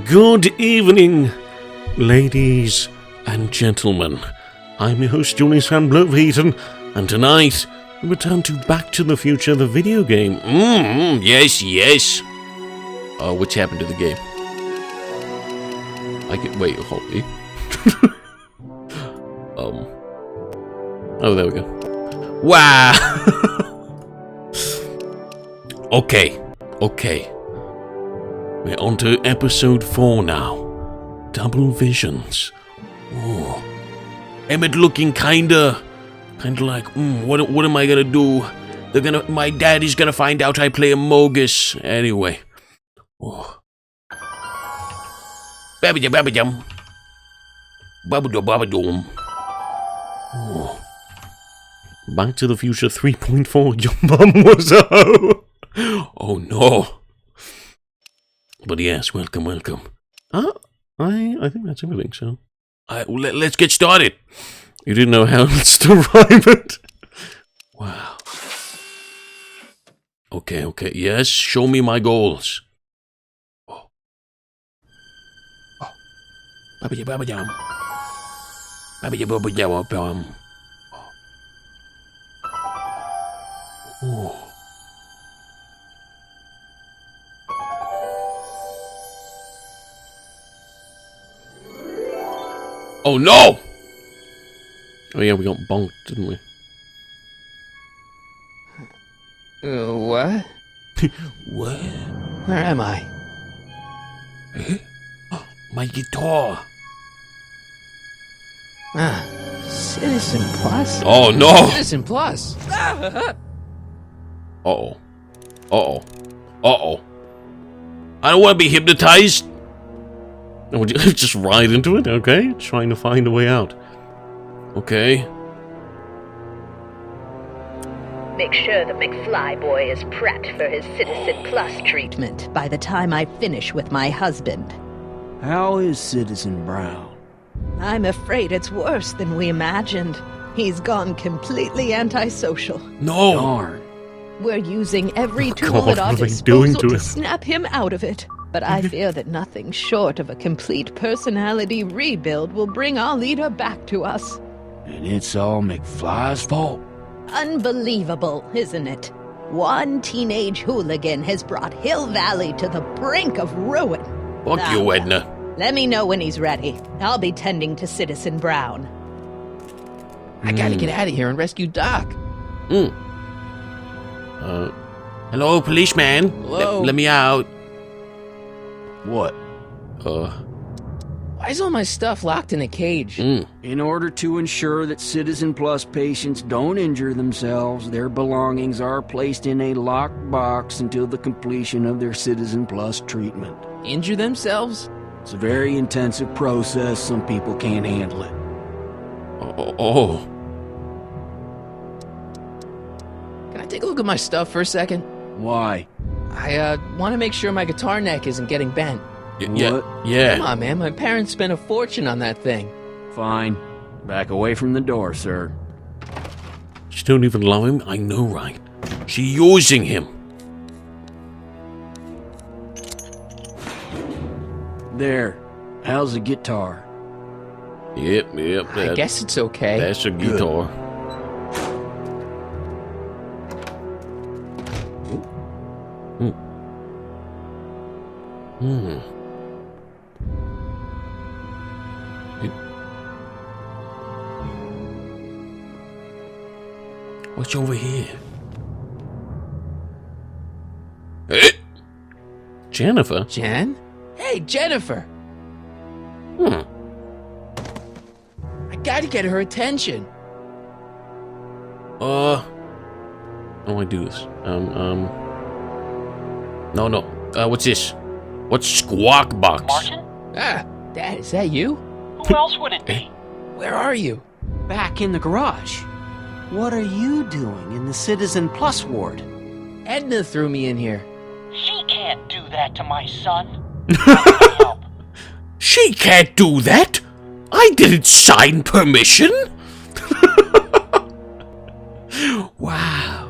Good evening, ladies and gentlemen. I'm your host, Julius and tonight we return to Back to the Future, the video game. Yes. Oh, what's happened to the game? Wait, hold me. Oh, there we go. Wow! Okay. We're on to episode 4 now. Double visions. Ooh. Emmett looking kinda like, what am I gonna do? My daddy's gonna find out I play a Mogus. Anyway. Oh. Babajum. Babadum. Oh. Back to the Future 3.4. Your mum was a hoe. Oh no. But yes, welcome. I think that's everything, so. Let's get started. You didn't know how else to rhyme it. Wow. Okay. Yes, show me my goals. Oh. Babajum. Oh. Oh no! Oh yeah, we got bonked, didn't we? What? What? Where am I? My guitar. Citizen Plus? Oh no! Citizen Plus! Uh-oh. I don't want to be hypnotized. No, just ride into it, okay? Trying to find a way out. Okay. Make sure the McFly boy is prepped for his Citizen Plus treatment by the time I finish with my husband. How is Citizen Brown? I'm afraid it's worse than we imagined. He's gone completely antisocial. No! Darn. We're using every tool God, at our what are they doing disposal to to him? snap him out of it. But I fear that nothing short of a complete personality rebuild will bring our leader back to us. And it's all McFly's fault. Unbelievable, isn't it? One teenage hooligan has brought Hill Valley to the brink of ruin. Fuck you, Edna. Let me know when he's ready. I'll be tending to Citizen Brown. I gotta get out of here and rescue Doc. Hello, policeman. Hello? Let me out. What? Why is all my stuff locked in a cage? In order to ensure that Citizen Plus patients don't injure themselves, their belongings are placed in a locked box until the completion of their Citizen Plus treatment. Injure themselves? It's a very intensive process. Some people can't handle it. Oh. Can I take a look at my stuff for a second? Why? I want to make sure my guitar neck isn't getting bent. What? Yeah. Come on, man. My parents spent a fortune on that thing. Fine. Back away from the door, sir. She don't even love him? I know, right? She using him. There. How's the guitar? Yep. I guess it's okay. That's a guitar. What's over here? Jennifer? Jen? Hey, Jennifer! I gotta get her attention. How do I do this? No. What's this? What's Squawk Box? Martin? Dad, is that you? Who else would it be? Where are you? Back in the garage. What are you doing in the Citizen Plus ward? Edna threw me in here. She can't do that to my son. I need help. She can't do that! I didn't sign permission! Wow.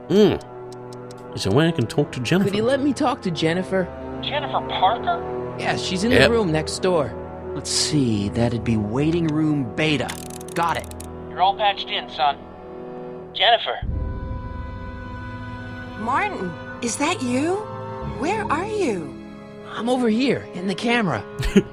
Is there a way I can talk to Jennifer? Could you let me talk to Jennifer? Jennifer Parker? Yeah, she's in Yep. the room next door. Let's see, that'd be waiting room beta. Got it. You're all patched in, son. Jennifer. Martin, is that you? Where are you? I'm over here, in the camera.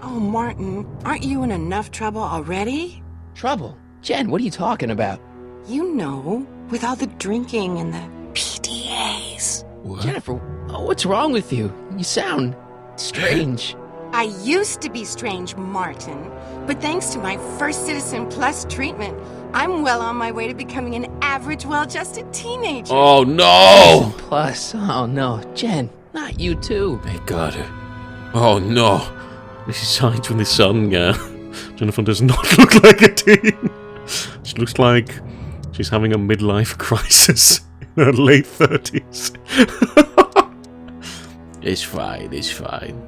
Oh, Martin, aren't you in enough trouble already? Trouble? Jen, what are you talking about? You know, with all the drinking and the PDAs. What? Jennifer, what's wrong with you? You sound strange. I used to be strange, Martin, but thanks to my first Citizen Plus treatment, I'm well on my way to becoming an average, well-adjusted teenager. Oh no! Plus, oh no, Jen, not you too. They got her. Oh no. This is signs from the sun, yeah. Jennifer does not look like a teen. She looks like she's having a midlife crisis in her late 30s. It's fine, it's fine.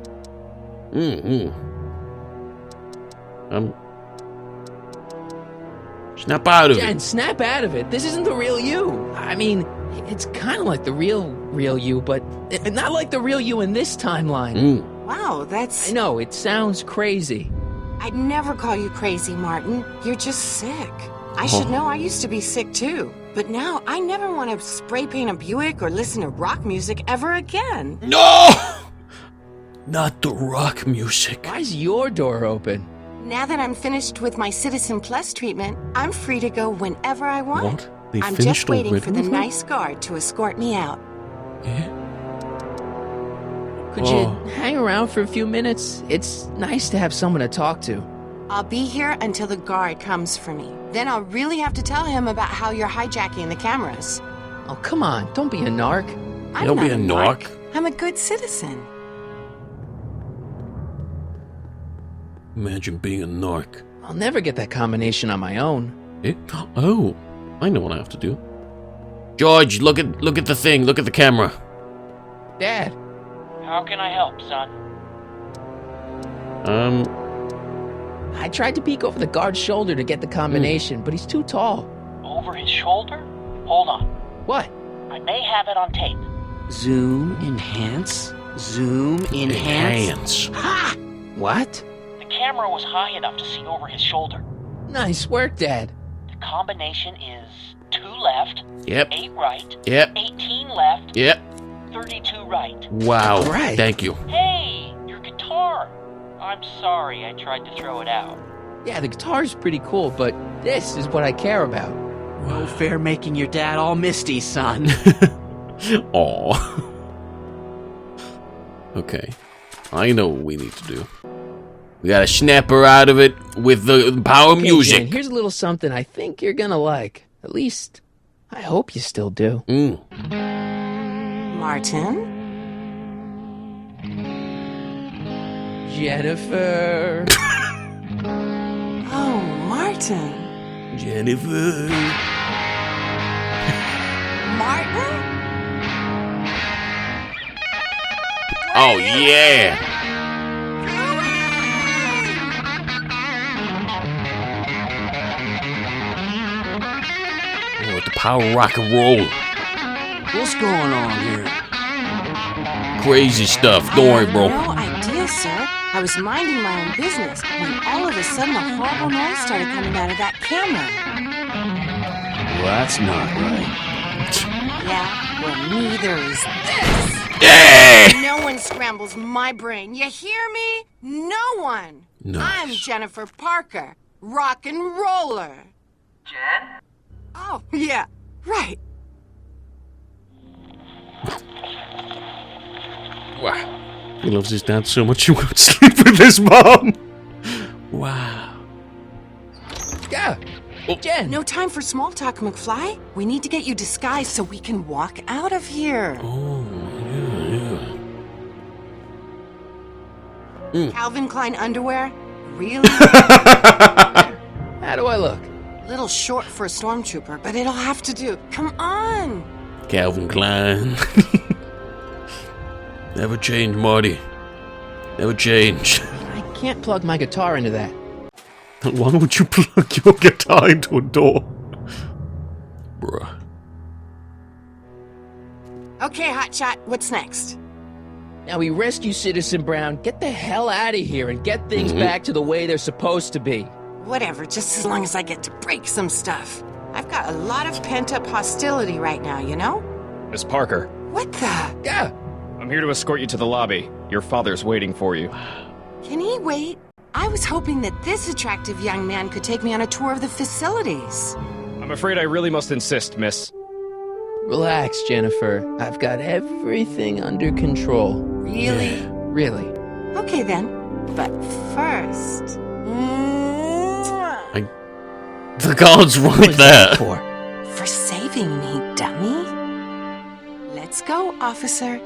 Snap out of Jen, it. snap out of it. This isn't the real you. I mean, it's kind of like the real you, but not like the real you in this timeline. Wow, that's... I know, it sounds crazy. I'd never call you crazy, Martin. You're just sick. I should know I used to be sick too. But now I never want to spray paint a Buick or listen to rock music ever again. No! Not the rock music. Why is your door open? Now that I'm finished with my Citizen Plus treatment, I'm free to go whenever I want. What? They I'm finished just waiting for already? the nice guard to escort me out. Yeah? Could you hang around for a few minutes? It's nice to have someone to talk to. I'll be here until the guard comes for me. Then I'll really have to tell him about how you're hijacking the cameras. Oh, come on, don't be a narc. I'm Don't not be a narc. I'm a good citizen. Imagine being a narc. I'll never get that combination on my own. Eh? Oh, I know what I have to do. George, look at the thing. Look at the camera. Dad, How can I help, son? I tried to peek over the guard's shoulder to get the combination, but he's too tall. Over his shoulder? Hold on. What? I may have it on tape. Zoom, enhance, zoom, enhance. Hands. Ha! What? The camera was high enough to see over his shoulder. Nice work, Dad. The combination is 2 left, Yep. 8 right, Yep. 18 left, Yep. 32 right. Wow. Right. Thank you. Hey, your guitar! I'm sorry I tried to throw it out. Yeah, the guitar's pretty cool, but this is what I care about. No fair making your dad all misty, son. Aw. Okay. I know what we need to do. We gotta snap her out of it with the power Okay, music. Jane, here's a little something I think you're gonna like. At least, I hope you still do. Martin? Jennifer. Oh, Martin. Jennifer. Martin? Oh, yeah. Oh, the power rock and roll. What's going on here? Crazy stuff. Don't worry, bro. No idea, sir. I was minding my own business when all of a sudden a horrible noise started coming out of that camera. Well, that's not right. Yeah, well, neither is this. Yeah! No one scrambles my brain. You hear me? No one. Nice. I'm Jennifer Parker, rock and roller. Jen? Oh, yeah, right. Wow. He loves his dad so much he won't sleep with his mom. Wow. Yeah. Jen. No time for small talk, McFly. We need to get you disguised so we can walk out of here. Oh, yeah. Calvin Klein underwear? Really? How do I look? Little short for a stormtrooper, but it'll have to do. Come on. Calvin Klein. Never change, Marty. Never change. I can't plug my guitar into that. Why would you plug your guitar into a door? Bruh. Okay, Hotshot, what's next? Now we rescue Citizen Brown, get the hell out of here, and get things back to the way they're supposed to be. Whatever, just as long as I get to break some stuff. I've got a lot of pent-up hostility right now, you know? Miss Parker, What the? Yeah. I'm here to escort you to the lobby. Your father's waiting for you. Can he wait? I was hoping that this attractive young man could take me on a tour of the facilities. I'm afraid I really must insist, miss. Relax, Jennifer. I've got everything under control. Really? Really. Okay then. But first... The guard's right there. For saving me, dummy. Let's go, officer.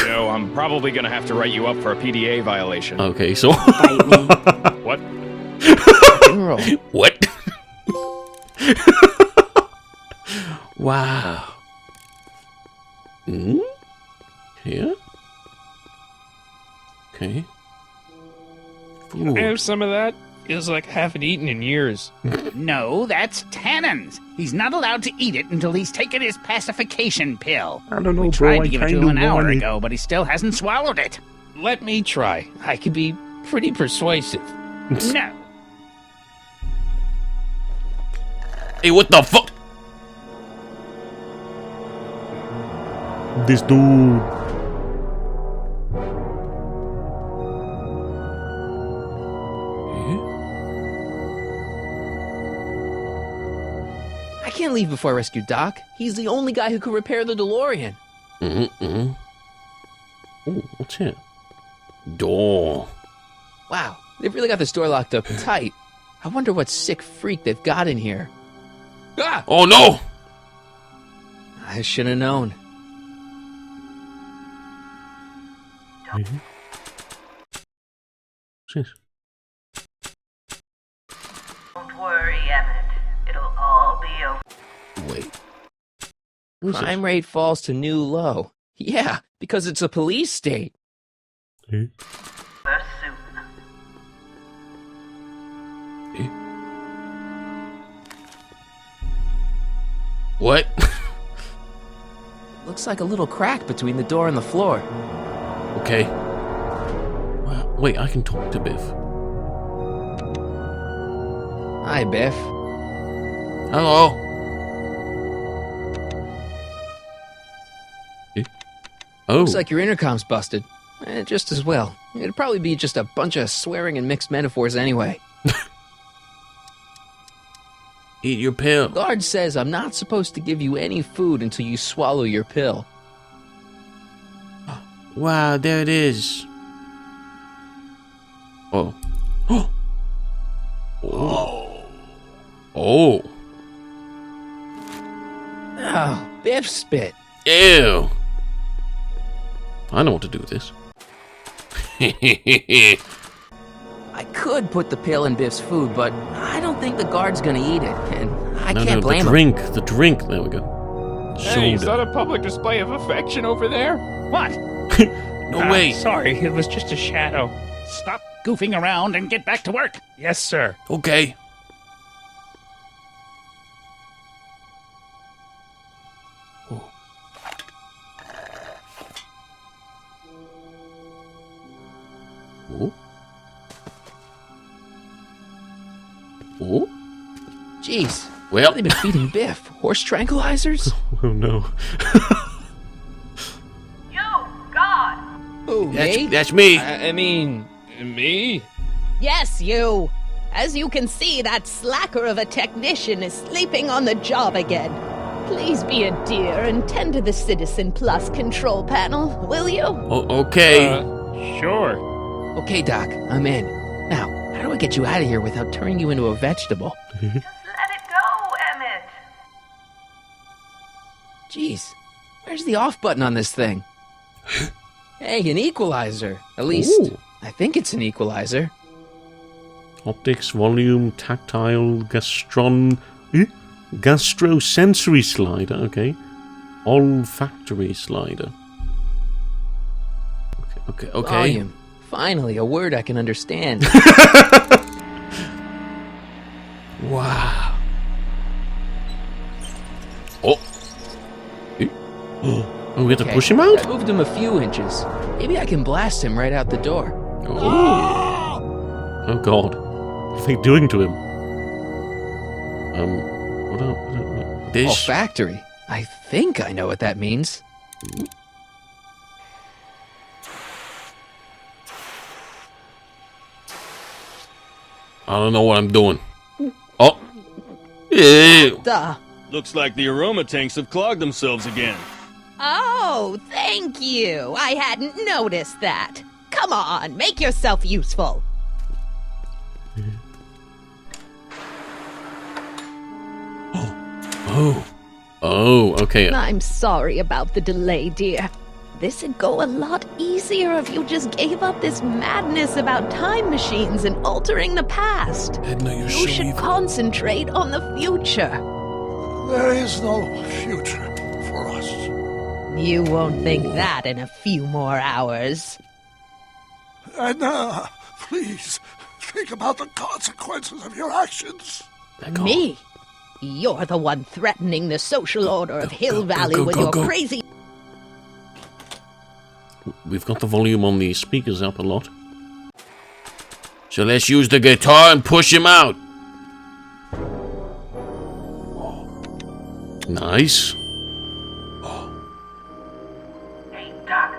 No, I'm probably gonna have to write you up for a PDA violation. Okay, so... Bite me. What? Roll. What? Wow. Here? Okay. Ooh. Have some of that? Feels like I haven't eaten in years. No, that's tannins. He's not allowed to eat it until he's taken his pacification pill. I don't know, We bro. tried I to give it to kinda him an hour want it. ago, but he still hasn't swallowed it. Let me try. I could be pretty persuasive. No. Hey, what the fuck? This dude. I can't leave before I rescue Doc. He's the only guy who could repair the DeLorean. Oh, what's here? Door. Wow, they've really got this door locked up tight. I wonder what sick freak they've got in here. Ah! Oh no! I should have known. What's this? Don't worry, Emmett. It'll all be over. Wait. Who's Crime rate falls to new low. Yeah, because it's a police state. this? Soon. What? Looks like a little crack between the door and the floor. Okay. Well, wait, I can talk to Biff. Hi, Biff. Hello. Oh. Looks like your intercom's busted. Just as well. It'd probably be just a bunch of swearing and mixed metaphors anyway. Eat your pill. Guard says I'm not supposed to give you any food until you swallow your pill. Wow, there it is. Oh. Oh. Oh. Oh, Biff spit. Ew. I know what to do with this. I could put the pill in Biff's food, but I don't think the guard's gonna eat it, and I can't blame him. The drink. There we go. Hey, is that Soda. a public display of affection over there? What? No way. Sorry, it was just a shadow. Stop goofing around and get back to work. Yes, sir. Okay. Oh. Oh. Oh. Jeez. Well. What have they been feeding Biff? Horse tranquilizers? Oh no. You, God! Oh, me? That's me. I mean, me? Yes, you. As you can see, that slacker of a technician is sleeping on the job again. Please be a dear and tend to the Citizen Plus control panel, will you? Oh, okay. Sure. Okay, Doc, I'm in. Now, how do I get you out of here without turning you into a vegetable? Just let it go, Emmett. Jeez, where's the off button on this thing? Hey, an equalizer. At least, Ooh. I think it's an equalizer. Optics, volume, tactile, gastrosensory slider. Okay. Olfactory slider. Okay. Volume. Finally, a word I can understand. Wow. Oh. Oh, we have to push him out? I moved him a few inches. Maybe I can blast him right out the door. Oh God. What are they doing to him? What this? Olfactory. I think I know what that means. I don't know what I'm doing. Oh. Ew. Duh. Looks like the aroma tanks have clogged themselves again. Oh, thank you. I hadn't noticed that. Come on, make yourself useful. Oh, okay. I'm sorry about the delay, dear. This'd go a lot easier if you just gave up this madness about time machines and altering the past. Edna, you're You so should evil. concentrate on the future. There is no future for us. You won't think that in a few more hours. Edna, please, think about the consequences of your actions. Me? You're the one threatening the social order of Hill Valley with your crazy... We've got the volume on the speakers up a lot. So let's use the guitar and push him out. Nice. Hey, Doc,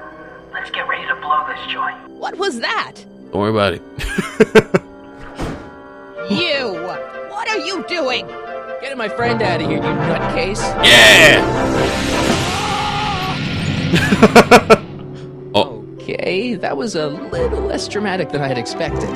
let's get ready to blow this joint. What was that? Don't worry about it. You! What are you doing? Getting my friend out of here, you nutcase. Yeah! Okay, that was a little less dramatic than I had expected.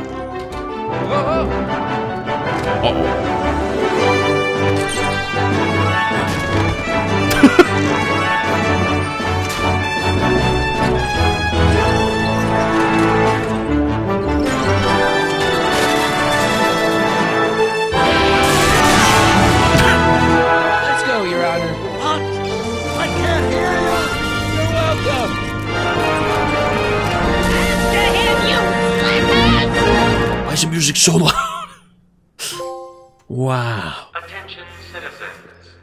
Let's go, Your Honor. What? I can't hear you. You're welcome. Why is the music so loud? Wow. Attention citizens.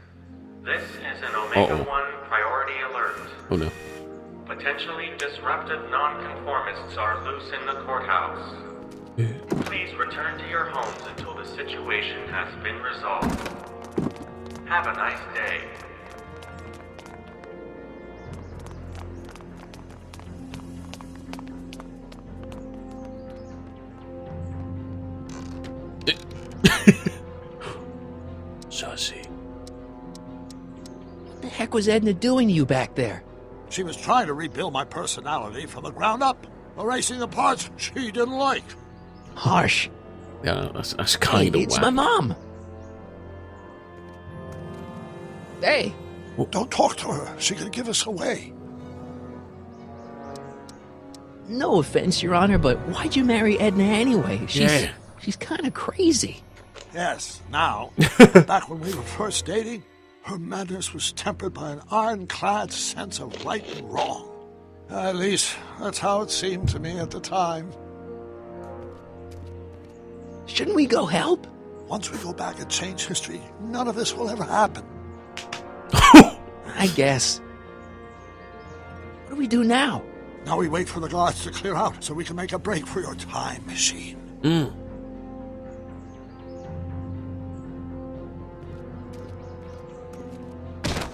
This is an Omega-1 priority alert. Oh no. Potentially disruptive nonconformists are loose in the courthouse. Please return to your homes until the situation has been resolved. Have a nice day. Sussy. What the heck was Edna doing to you back there? She was trying to rebuild my personality from the ground up, erasing the parts she didn't like. Harsh. Yeah, that's kind of It's whack. my mom. Hey. Don't talk to her. She could give us away. No offense, Your Honor, but why'd you marry Edna anyway? She's kind of crazy. Yes, now. Back when we were first dating, her madness was tempered by an ironclad sense of right and wrong. At least, that's how it seemed to me at the time. Shouldn't we go help? Once we go back and change history, none of this will ever happen. I guess. What do we do now? Now we wait for the guards to clear out so we can make a break for your time machine.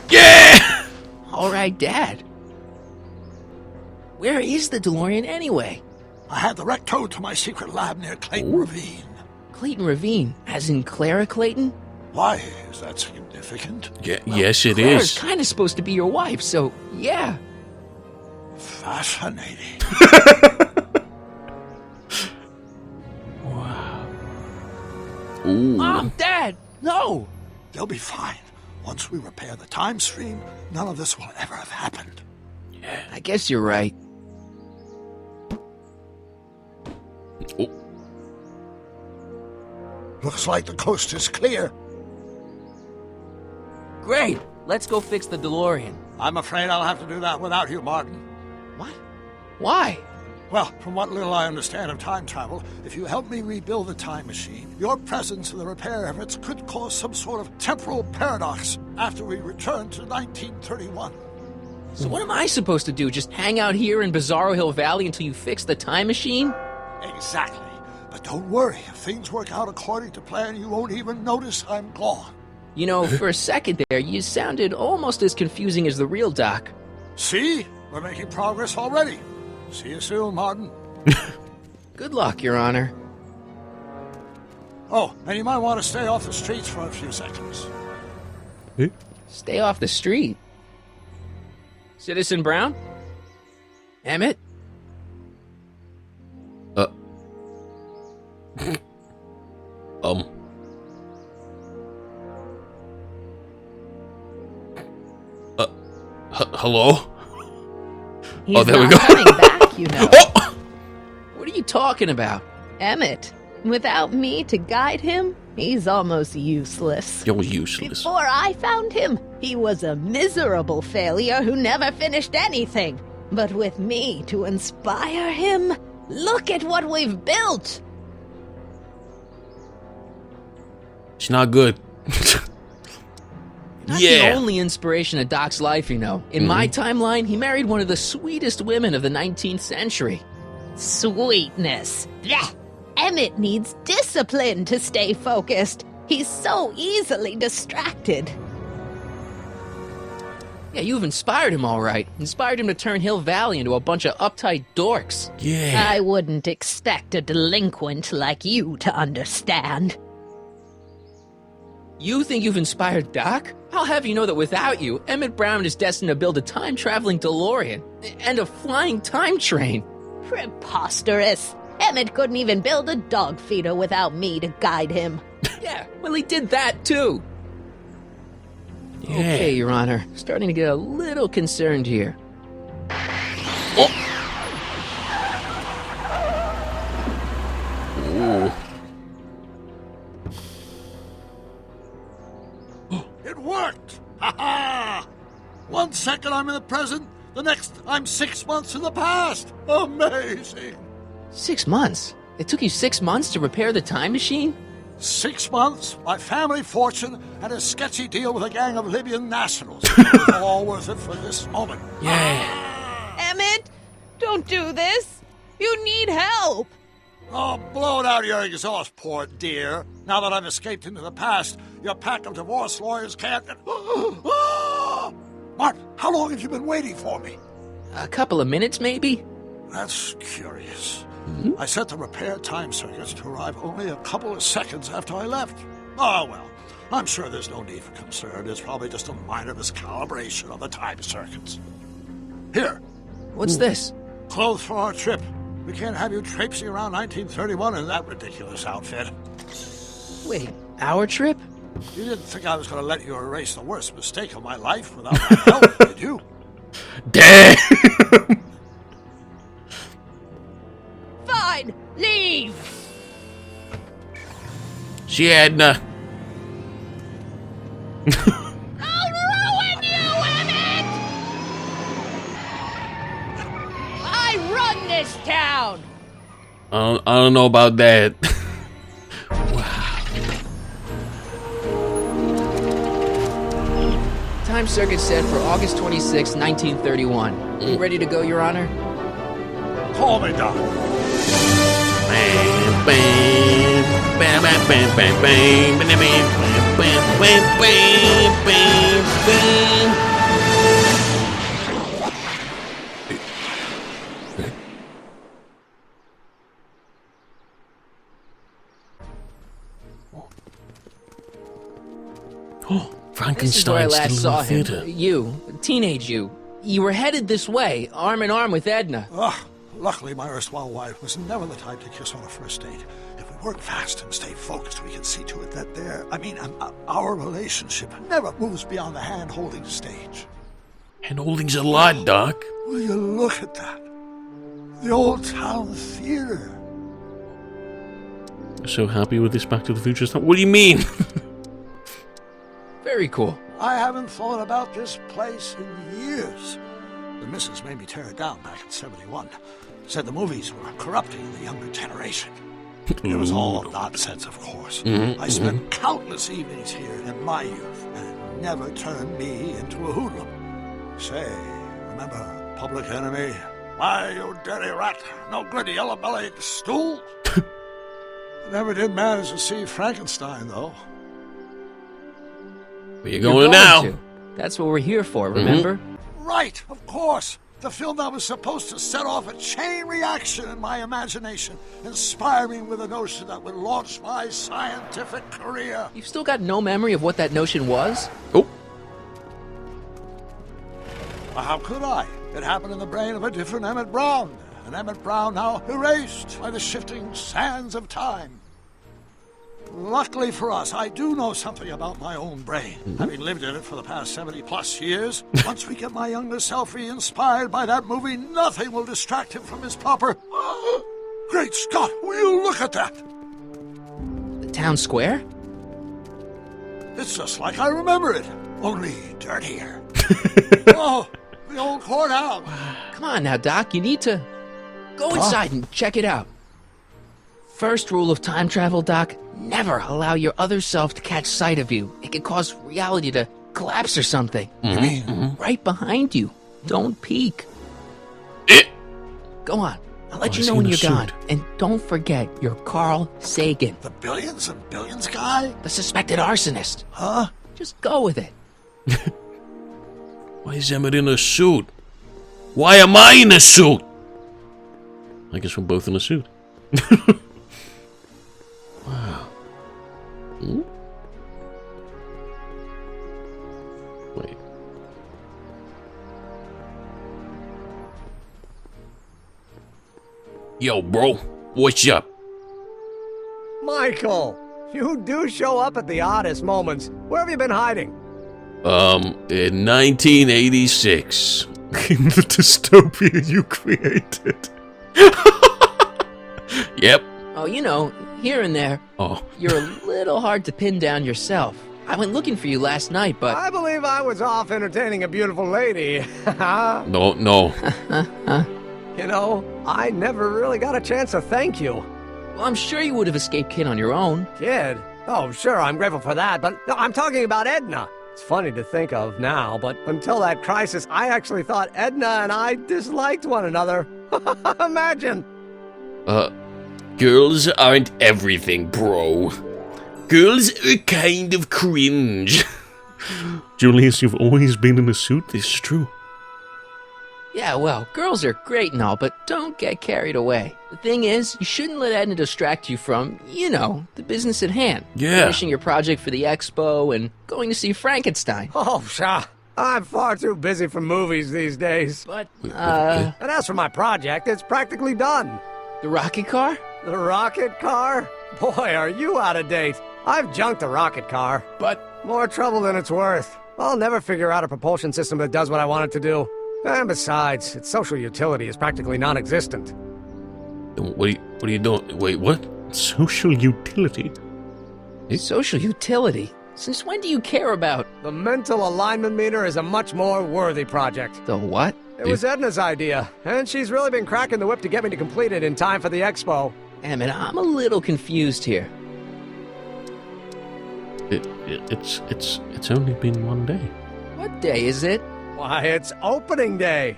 Yeah! All right, Dad. Where is the DeLorean anyway? I had the wreck towed to my secret lab near Clayton Ravine. Clayton Ravine, as in Clara Clayton? Why is that significant? Yeah, yes, it Clara's is. kind of supposed to be your wife, so yeah. Fascinating. Wow. Ooh. Mom, Dad, no! They'll be fine. Once we repair the time stream, none of this will ever have happened. I guess you're right. Oh. Looks like the coast is clear. Great! Let's go fix the DeLorean. I'm afraid I'll have to do that without you, Martin. What? Why? Well, from what little I understand of time travel, if you help me rebuild the time machine, your presence in the repair efforts could cause some sort of temporal paradox after we return to 1931. So what am I supposed to do? Just hang out here in Bizarro Hill Valley until you fix the time machine? Exactly. But don't worry, if things work out according to plan, you won't even notice I'm gone. You know, for a second there, you sounded almost as confusing as the real Doc. See? We're making progress already. See you soon, Martin. Good luck, Your Honor. Oh, and you might want to stay off the streets for a few seconds. Stay off the street? Citizen Brown? Emmett? Hello? He's there we not go. coming back, you know. What are you talking about? Emmett, without me to guide him, he's almost useless. You're useless. Before I found him, he was a miserable failure who never finished anything. But with me to inspire him, look at what we've built. It's not good. Not the only inspiration of Doc's life, you know. In my timeline, he married one of the sweetest women of the 19th century. Sweetness. Blech. Emmett needs discipline to stay focused. He's so easily distracted. Yeah, you've inspired him all right. Inspired him to turn Hill Valley into a bunch of uptight dorks. Yeah. I wouldn't expect a delinquent like you to understand. You think you've inspired Doc? I'll have you know that without you, Emmett Brown is destined to build a time-traveling DeLorean and a flying time train. Preposterous. Emmett couldn't even build a dog feeder without me to guide him. Yeah, well, he did that too. Yeah. Okay, Your Honor. Starting to get a little concerned here. Ooh. It worked! Ha ha! 1 second I'm in the present, the next I'm 6 months in the past. Amazing! 6 months? It took you 6 months to repair the time machine? 6 months, my family fortune, and a sketchy deal with a gang of Libyan nationals. It was all worth it for this moment. Yeah. Emmett, don't do this. You need help. Oh, blow it out of your exhaust, poor dear. Now that I've escaped into the past, your pack of divorce lawyers can't... Martin, how long have you been waiting for me? A couple of minutes, maybe? That's curious. I set the repair time circuits to arrive only a couple of seconds after I left. Oh, well, I'm sure there's no need for concern. It's probably just a minor miscalibration of the time circuits. Here. What's this? Clothes for our trip. We can't have you traipsing around 1931 in that ridiculous outfit. Wait, our trip? You didn't think I was going to let you erase the worst mistake of my life without my help, did you? Damn! Fine, leave. She had I'll ruin you, Emmett! I run this town. I don't know about that. Time circuit set for August 26, 1931. You ready to go, Your Honor? Call me, Doc. Bam, bam, bam, bam, bam, bam, bam, bam, bam, bam, bam, bam, bam. Oh, This is where I Frankenstein's last still saw in the him. theater. You, teenage you. You were headed this way, arm in arm with Edna. Luckily, my erstwhile wife was never the type to kiss on a first date. If we work fast and stay focused, we can see to it that our relationship never moves beyond the hand-holding stage. Hand-holding's a lot, Doc. Will you look at that? The old town theater. So happy with this Back to the Future stuff? What do you mean? Very cool. I haven't thought about this place in years. The missus made me tear it down back in '71. Said the movies were corrupting the younger generation. It was all nonsense, of course. I spent countless evenings here in my youth, and it never turned me into a hoodlum. Say, Remember Public Enemy? Why, you dirty rat, no good yellow-bellied stool. Never did manage to see Frankenstein, though. Where you going now? To. That's what we're here for, remember? Right, of course. The film that was supposed to set off a chain reaction in my imagination, inspire me with a notion that would launch my scientific career. You've still got no memory of what that notion was? Oh. Well, how could I? It happened in the brain of a different Emmett Brown. An Emmett Brown now erased by the shifting sands of time. Luckily for us, I do know something about my own brain, having lived in it for the past 70-plus years. Once we get my younger self re-inspired by that movie, nothing will distract him from his proper... Great Scott, will you look at that? The town square? It's just like I remember it, only dirtier. Oh, the old courthouse. Come on now, Doc, you need to go inside and check it out. First rule of time travel, Doc, never allow your other self to catch sight of you. It can cause reality to collapse or something. You mean? Right behind you. Don't peek. Go on. I'll let you know when you're gone. And don't forget, you're Carl Sagan. The billions and billions guy? The suspected arsonist. Huh? Just go with it. Why is Emmett in a suit? Why am I in a suit? I guess we're both in a suit. Wow. Wait. Yo, bro. What's up? Michael, you do show up at the oddest moments. Where have you been hiding? In 1986. In the dystopia you created. Yep. Oh, you know, here and there. Oh. You're a little hard to pin down yourself. I went looking for you last night, but... I believe I was off entertaining a beautiful lady. No. You know, I never really got a chance to thank you. Well, I'm sure you would have escaped Kid on your own. Kid? Oh, sure, I'm grateful for that, but no, I'm talking about Edna. It's funny to think of now, but until that crisis, I actually thought Edna and I disliked one another. Imagine! Girls aren't everything, bro. Girls are kind of cringe. Julius, you've always been in a suit, this is true. Yeah, well, girls are great and all, but don't get carried away. The thing is, you shouldn't let Edna distract you from, you know, the business at hand. Yeah. Finishing your project for the expo and going to see Frankenstein. Oh, pshaw. I'm far too busy for movies these days. But, And as for my project, it's practically done. The rocket car? The rocket car? Boy, are you out of date. I've junked the rocket car. But... more trouble than it's worth. I'll never figure out a propulsion system that does what I want it to do. And besides, its social utility is practically non-existent. What are you doing? Wait, what? Social utility? Social utility? Since when do you care about... The mental alignment meter is a much more worthy project. The what? It was Edna's idea, and she's really been cracking the whip to get me to complete it in time for the expo. Emmett, I'm a little confused here. It's only been one day. What day is it? Why, it's opening day.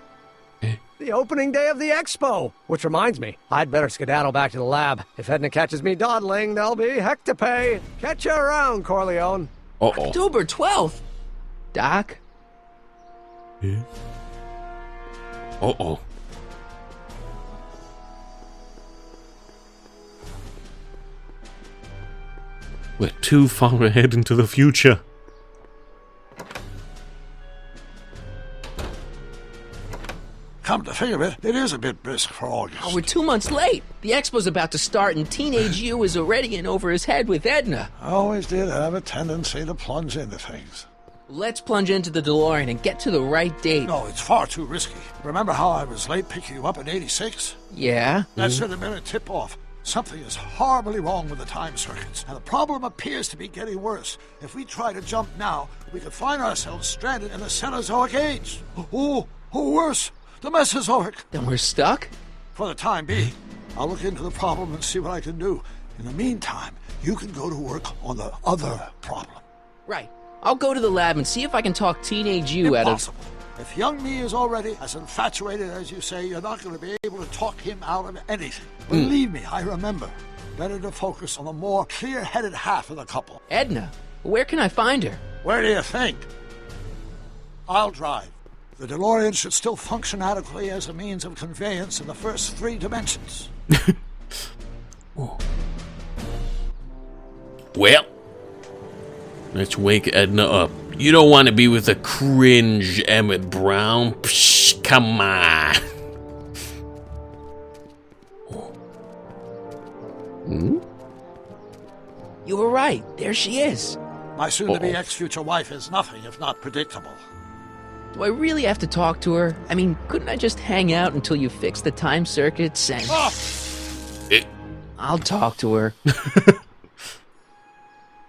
The opening day of the expo. Which reminds me, I'd better skedaddle back to the lab. If Edna catches me dawdling, there'll be heck to pay. Catch you around, Corleone. Uh-oh. October 12th. Doc? Yeah. Uh-oh. We're too far ahead into the future. Come to think of it, it is a bit brisk for August. Oh, we're 2 months late. The expo's about to start, and teenage you is already in over his head with Edna. I always did have a tendency to plunge into things. Let's plunge into the DeLorean and get to the right date. No, it's far too risky. Remember how I was late picking you up in 86? Yeah? That should have been a tip-off. Something is horribly wrong with the time circuits, and the problem appears to be getting worse. If we try to jump now, we could find ourselves stranded in the Cenozoic age. Or worse, the Mesozoic. Then we're stuck? For the time being. I'll look into the problem and see what I can do. In the meantime, you can go to work on the other problem. Right. I'll go to the lab and see if I can talk teenage you out of... Impossible. If young me is already as infatuated as you say, you're not going to be able to talk him out of anything. Believe me, I remember. Better to focus on the more clear-headed half of the couple. Edna, where can I find her? Where do you think? I'll drive. The DeLorean should still function adequately as a means of conveyance in the first 3 dimensions. Well, let's wake Edna up. You don't want to be with a cringe Emmett Brown. Psh, come on. You were right. There she is. My soon-to-be ex-future wife is nothing if not predictable. Do I really have to talk to her? I mean, couldn't I just hang out until you fix the time circuits and... I'll talk to her.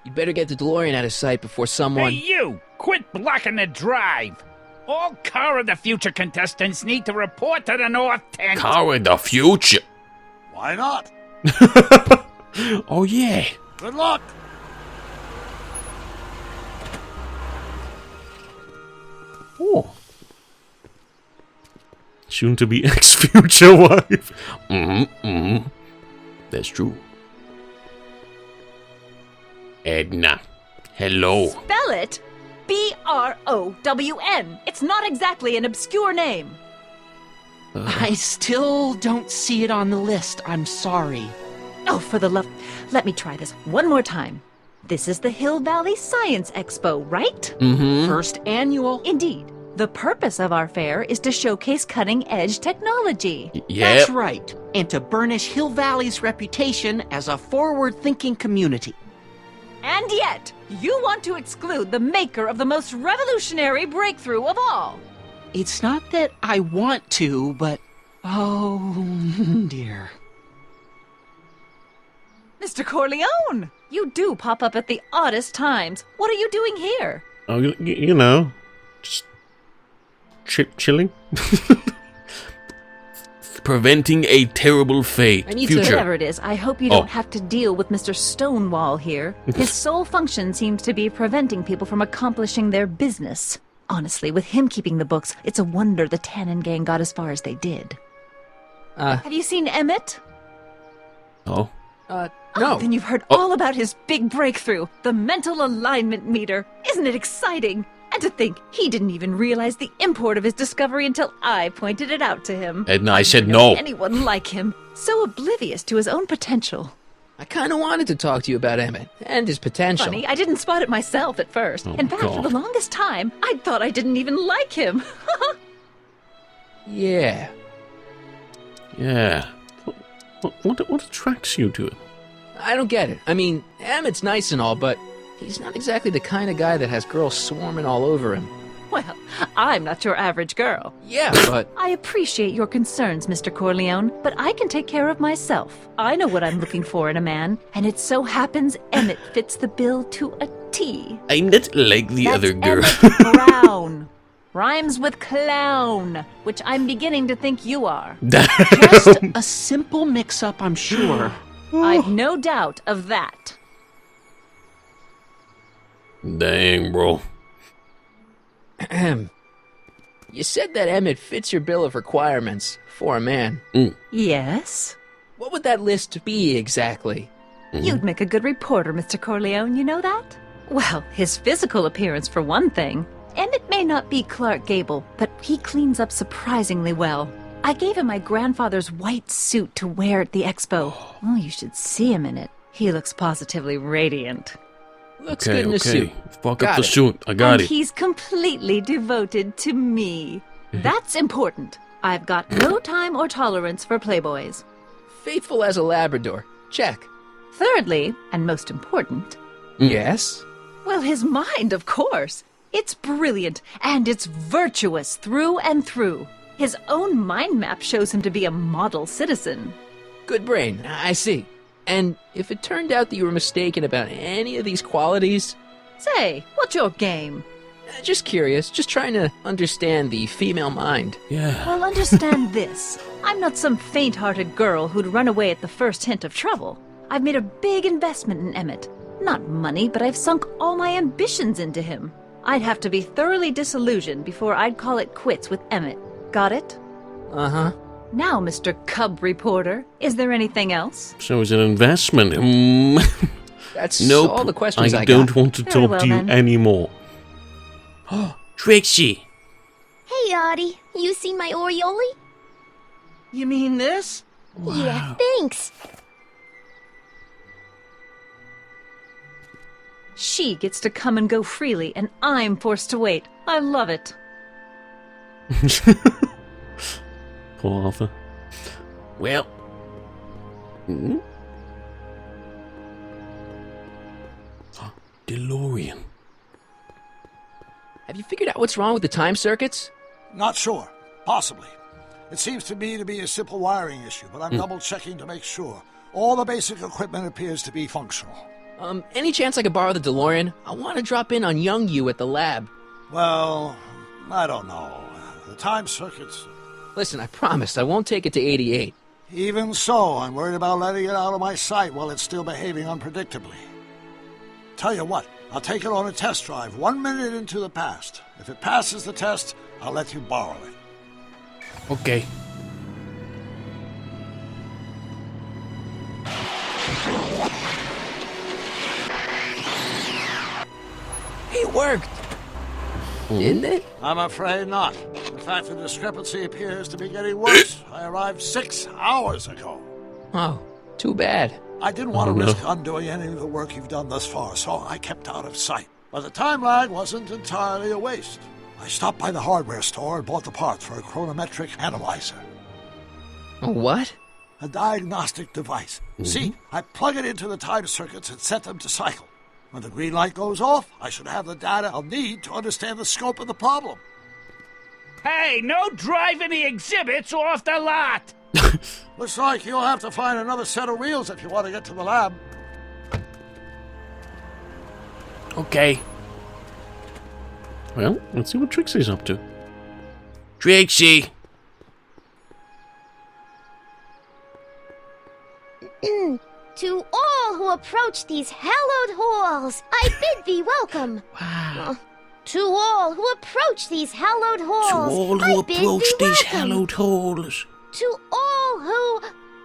You better get the DeLorean out of sight before someone... Hey, you! Quit blocking the drive! All Car of the Future contestants need to report to the North Tent. Car of the Future? Why not? Oh, yeah. Good luck! Oh. Soon to be ex-future wife. That's true. Edna. Hello. Spell it B-R-O-W-N. It's not exactly an obscure name. I still don't see it on the list. I'm sorry. Oh, for the love... Let me try this one more time. This is the Hill Valley Science Expo, right? First annual. Indeed. The purpose of our fair is to showcase cutting-edge technology. That's right. And to burnish Hill Valley's reputation as a forward-thinking community. And yet, you want to exclude the maker of the most revolutionary breakthrough of all. It's not that I want to, but... oh, dear. Mr. Corleone! You do pop up at the oddest times. What are you doing here? Oh, you know, just chilling. Preventing a terrible fate. I need to, whatever it is, I hope you don't have to deal with Mr. Stonewall here. His sole function seems to be preventing people from accomplishing their business. Honestly, with him keeping the books, it's a wonder the Tannen gang got as far as they did. Have you seen Emmett? No. Oh, then you've heard all about his big breakthrough, the mental alignment meter. Isn't it exciting? And to think, he didn't even realize the import of his discovery until I pointed it out to him. Edna, I said no. Anyone like him, so oblivious to his own potential. I kind of wanted to talk to you about Emmett and his potential. Funny, I didn't spot it myself at first. In fact, for the longest time, I thought I didn't even like him. Yeah. Yeah. What attracts you to it? I don't get it. I mean, Emmett's nice and all, but he's not exactly the kind of guy that has girls swarming all over him. Well, I'm not your average girl. Yeah, but... I appreciate your concerns, Mr. Corleone, but I can take care of myself. I know what I'm looking for in a man, and it so happens Emmett fits the bill to a T. I'm not like the other girl. Emmett Brown. Rhymes with clown, which I'm beginning to think you are. Just a simple mix-up, I'm sure. I've no doubt of that. Dang, bro. You said that Emmett fits your bill of requirements for a man. Yes? What would that list be exactly? You'd make a good reporter, Mr. Corleone, you know that? Well, his physical appearance for one thing. Emmett may not be Clark Gable, but he cleans up surprisingly well. I gave him my grandfather's white suit to wear at the expo. Oh, you should see him in it. He looks positively radiant. Looks good in the suit. Fuck up the suit. I got it. He's completely devoted to me. That's important. I've got no time or tolerance for playboys. Faithful as a Labrador. Check. Thirdly, and most important... Yes? Well, his mind, of course. It's brilliant, and it's virtuous through and through. His own mind map shows him to be a model citizen. Good brain, I see. And if it turned out that you were mistaken about any of these qualities... Say, what's your game? Just curious, just trying to understand the female mind. Yeah. Well, understand this. I'm not some faint-hearted girl who'd run away at the first hint of trouble. I've made a big investment in Emmett. Not money, but I've sunk all my ambitions into him. I'd have to be thoroughly disillusioned before I'd call it quits with Emmett. Got it? Uh-huh. Now, Mr. Cub Reporter, is there anything else? So it's an investment. That's nope, all the questions I got. don't want to Very talk well, to you then. anymore. Trixie! Hey, Audie. You seen my Oriole? You mean this? Yeah, thanks. She gets to come and go freely, and I'm forced to wait. I love it. Poor Arthur. Well. DeLorean. Have you figured out what's wrong with the time circuits? Not sure. Possibly. It seems to me to be a simple wiring issue, but I'm double-checking to make sure. All the basic equipment appears to be functional. Any chance I could borrow the DeLorean? I want to drop in on young you at the lab. Well, I don't know. The time circuits... Listen, I promise I won't take it to 88. Even so, I'm worried about letting it out of my sight while it's still behaving unpredictably. Tell you what, I'll take it on a test drive 1 minute into the past. If it passes the test, I'll let you borrow it. Okay. It worked. Didn't it? I'm afraid not. In fact, the discrepancy appears to be getting worse. I arrived 6 hours ago. Oh, too bad. I didn't want to risk undoing any of the work you've done thus far, so I kept out of sight. But the time lag wasn't entirely a waste. I stopped by the hardware store and bought the parts for a chronometric analyzer. A what? A diagnostic device. See, I plug it into the time circuits and set them to cycle. When the green light goes off, I should have the data I'll need to understand the scope of the problem. Hey, no driving the exhibits off the lot! Looks like you'll have to find another set of wheels if you want to get to the lab. Okay. Well, let's see what Trixie's up to. Trixie! To all who approach these hallowed halls, I bid thee welcome. Wow. To all who approach these hallowed halls, To all I who bid approach thee these welcome. hallowed halls. To all who...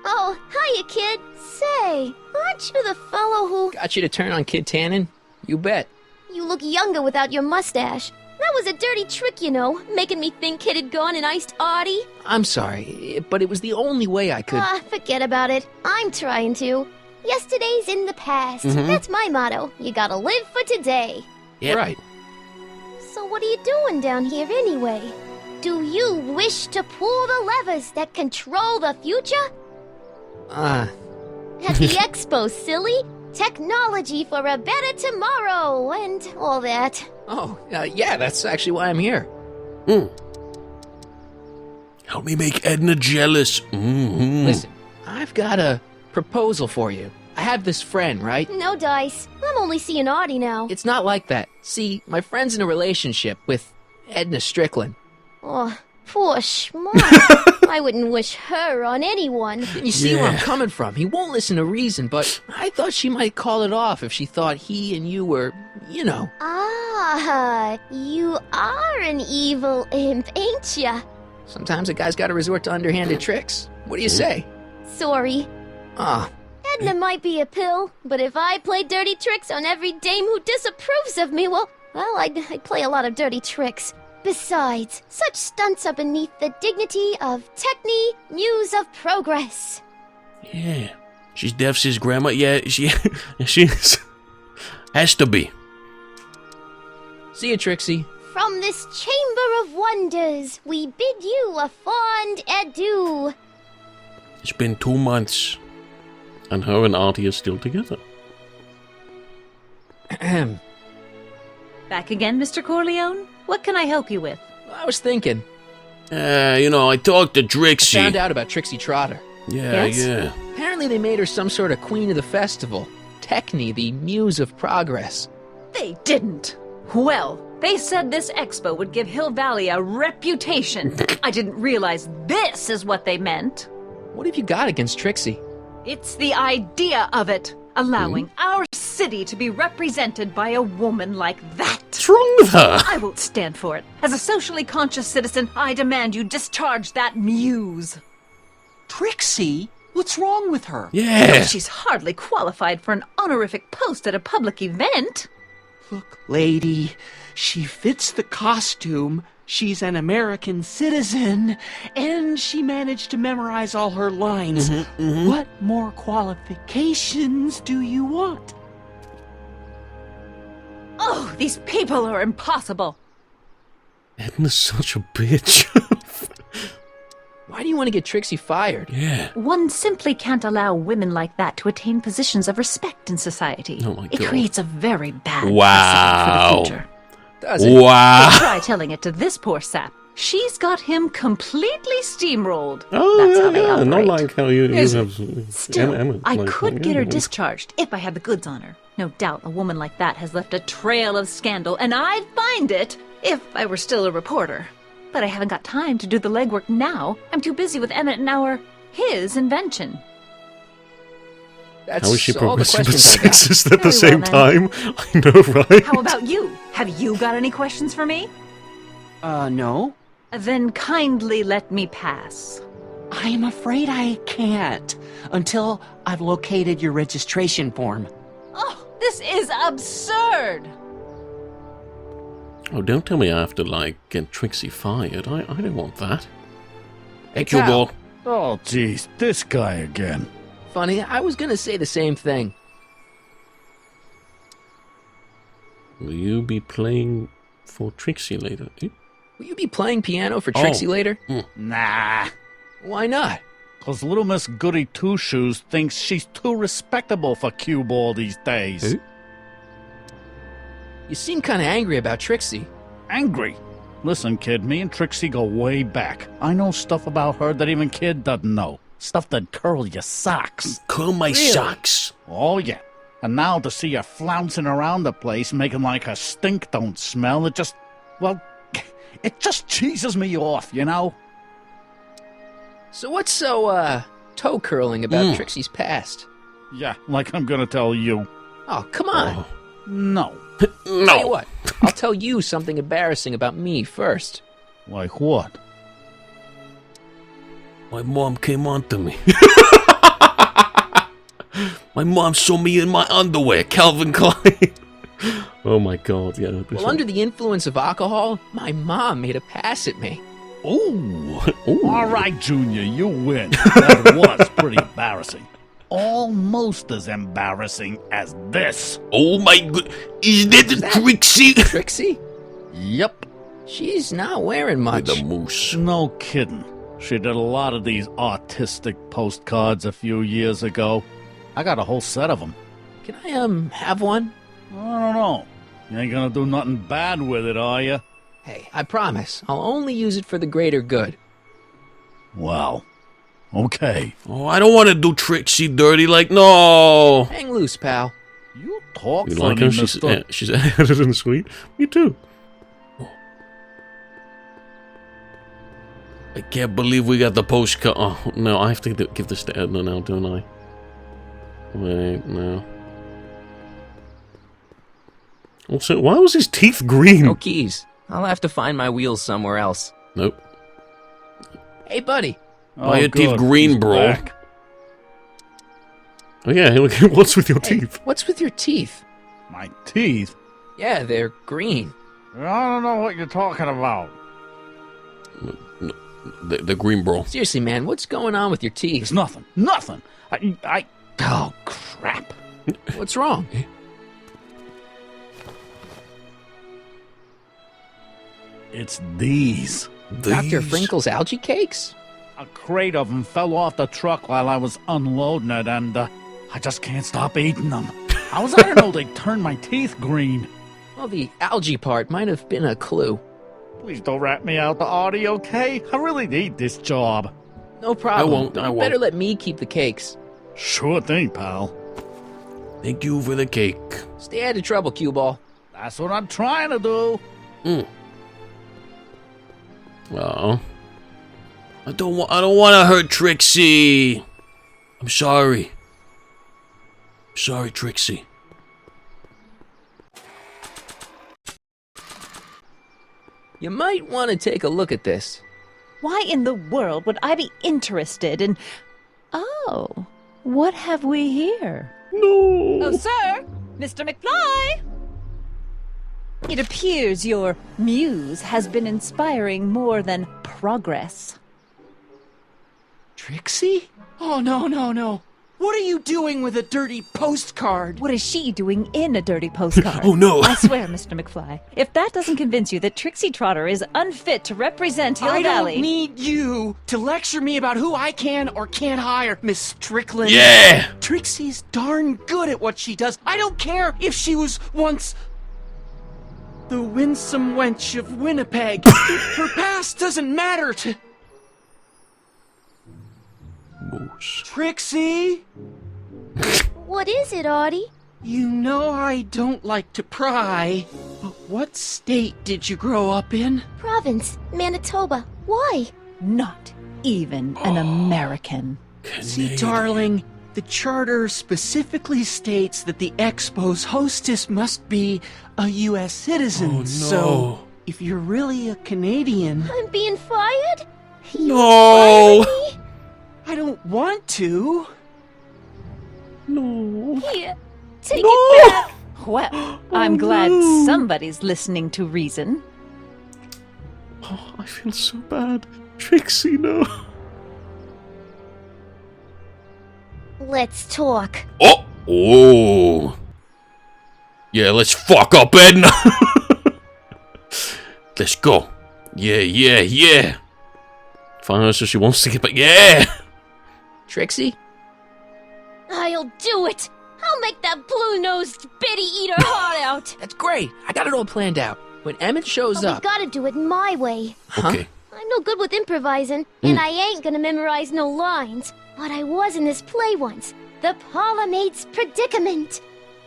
Oh, hiya, kid. Say, aren't you the fellow who... Got you to turn on Kid Tannen? You bet. You look younger without your mustache. That was a dirty trick, you know, making me think Kid had gone and iced Audie. I'm sorry, but it was the only way I could... Ah, forget about it. I'm trying to. Yesterday's in the past. That's my motto. You gotta live for today. Yep. Right. So what are you doing down here anyway? Do you wish to pull the levers that control the future? At the expo, silly. Technology for a better tomorrow and all that. Oh, yeah, that's actually why I'm here. Help me make Edna jealous. Listen, I've got a proposal for you. I have this friend, right? No dice. I'm only seeing Audie now. It's not like that. See, my friend's in a relationship with Edna Strickland. Oh, poor schmuck. I wouldn't wish her on anyone. You see where I'm coming from. He won't listen to reason, but I thought she might call it off if she thought he and you were, you know. Ah, you are an evil imp, ain't ya? Sometimes a guy's got to resort to underhanded tricks. What do you say? Sorry. Edna might be a pill, but if I play dirty tricks on every dame who disapproves of me, well, I'd play a lot of dirty tricks. Besides, such stunts are beneath the dignity of Techne, Muse of Progress. Yeah. She's deaf, his grandma. Yeah, she has to be. See you, Trixie. From this chamber of wonders, we bid you a fond adieu. It's been 2 months, and her and Artie are still together. Back again, Mr. Corleone? What can I help you with? I was thinking. I talked to Trixie. I found out about Trixie Trotter. Yeah. Apparently they made her some sort of queen of the festival. Techne, the muse of progress. They didn't. Well, they said this expo would give Hill Valley a reputation. I didn't realize this is what they meant. What have you got against Trixie? It's the idea of it. allowing our city to be represented by a woman like that. What's wrong with her? I won't stand for it. As a socially conscious citizen, I demand you discharge that muse. Trixie? What's wrong with her? Yeah. She's hardly qualified for an honorific post at a public event. Look, lady, she fits the costume. She's an American citizen, and she managed to memorize all her lines. What more qualifications do you want? Oh, these people are impossible. Edna's such a bitch. Why do you want to get Trixie fired? Yeah. One simply can't allow women like that to attain positions of respect in society. Oh my It God. creates a very bad Wow. precedent for the future. Does it? Wow. So try telling it to this poor sap. She's got him completely steamrolled. Oh, That's how they yeah, operate. not like how you Is have... Still, I like, could get her yeah. discharged if I had the goods on her. No doubt a woman like that has left a trail of scandal, and I'd find it if I were still a reporter. But I haven't got time to do the legwork now. I'm too busy with Emmett and his invention. That's How is she all the progressive but questions I got. sexist at the Very same well, time? I know, right? How about you? Have you got any questions for me? No. Then kindly let me pass. I'm afraid I can't until I've located your registration form. Oh, this is absurd! Oh, don't tell me I have to, like, get Trixie fired. I don't want that. Hey, Cal. Q-Ball. Oh, jeez, this guy again. Funny, I was gonna say the same thing. Will you be playing for Trixie later? Eh? Will you be playing piano for Trixie later? Nah. Why not? Because little Miss Goody Two-Shoes thinks she's too respectable for cue ball these days. You seem kind of angry about Trixie. Angry? Listen, kid, me and Trixie go way back. I know stuff about her that even Kid doesn't know. Stuff that curl your socks. Curl my socks? Oh, yeah. And now to see her flouncing around the place, making like her stink don't smell, it just cheeses me off, you know? So what's so, toe curling about Trixie's past? Yeah, like I'm gonna tell you. Oh, come on. No. Tell you what, I'll tell you something embarrassing about me first. Like what? My mom came on to me. My mom saw me in my underwear, Calvin Klein. Oh my God, yeah. Well, under the influence of alcohol, my mom made a pass at me. Ooh. All right, Junior, you win. That was pretty embarrassing. Almost as embarrassing as this. Oh my God. Is that Trixie? Trixie? Yep. She's not wearing much. With a moose. No kidding. She did a lot of these artistic postcards a few years ago. I got a whole set of them. Can I, have one? I don't know. You ain't gonna do nothing bad with it, are you? Hey, I promise. I'll only use it for the greater good. Well, okay. Oh, I don't want to do Trixie dirty. Like, no. Hang loose, pal. You talk You funny, like her? mister. She's added and sweet. Me too. I can't believe we got the postcard. Oh, no, I have to give this to Edna now, don't I? Wait, no. Also, why was his teeth green? No keys. I'll have to find my wheels somewhere else. Nope. Hey, buddy. Why are your teeth good. green, He's bro? back. Oh yeah, look, what's with your teeth? What's with your teeth? My teeth? Yeah, they're green. I don't know what you're talking about. No, the green, bro. Seriously, man, what's going on with your teeth? It's nothing. Nothing. Oh, crap. What's wrong? It's these. Dr. Frinkle's algae cakes? A crate of them fell off the truck while I was unloading it, and I just can't stop eating them. How was I to know they'd turn my teeth green? Well, the algae part might have been a clue. Please don't rat me out, the Artie, okay? I really need this job. No problem. I won't. Better let me keep the cakes. Sure thing, pal. Thank you for the cake. Stay out of trouble, cue ball. That's what I'm trying to do. Oh. I don't want to hurt Trixie. I'm sorry. Oh, Sorry, Trixie. You might want to take a look at this. Why in the world would I be interested in... Oh, what have we here? No! Oh, sir! Mr. McFly! It appears your muse has been inspiring more than progress. Trixie? Oh, no. What are you doing with a dirty postcard? What is she doing in a dirty postcard? Oh, no. I swear, Mr. McFly, if that doesn't convince you that Trixie Trotter is unfit to represent Hill I Valley... don't need you to lecture me about who I can or can't hire, Miss Strickland. Yeah! Trixie's darn good at what she does. I don't care if she was once the winsome wench of Winnipeg. Her past doesn't matter to... Moose. Trixie? What is it, Artie? You know I don't like to pry, but what state did you grow up in? Province, Manitoba. Why? Not even an American. See, darling, the charter specifically states that the Expo's hostess must be a U.S. citizen. Oh, no. So, if you're really a Canadian... I'm being fired? No! I don't want to. No. Here, take No! it back. Well, I'm glad somebody's listening to reason. Oh, I feel so bad. Trixie, no. Let's talk. Oh! Oh! Yeah, let's fuck up, Edna! Let's go. Yeah. Find her so she wants to get back. Yeah! Trixie? I'll do it. I'll make that blue-nosed bitty eat her heart out. That's great. I got it all planned out. When Emmett shows But we up... gotta do it my way. Okay. I'm no good with improvising, and I ain't gonna memorize no lines. But I was in this play once. The Parlourmaid's Predicament.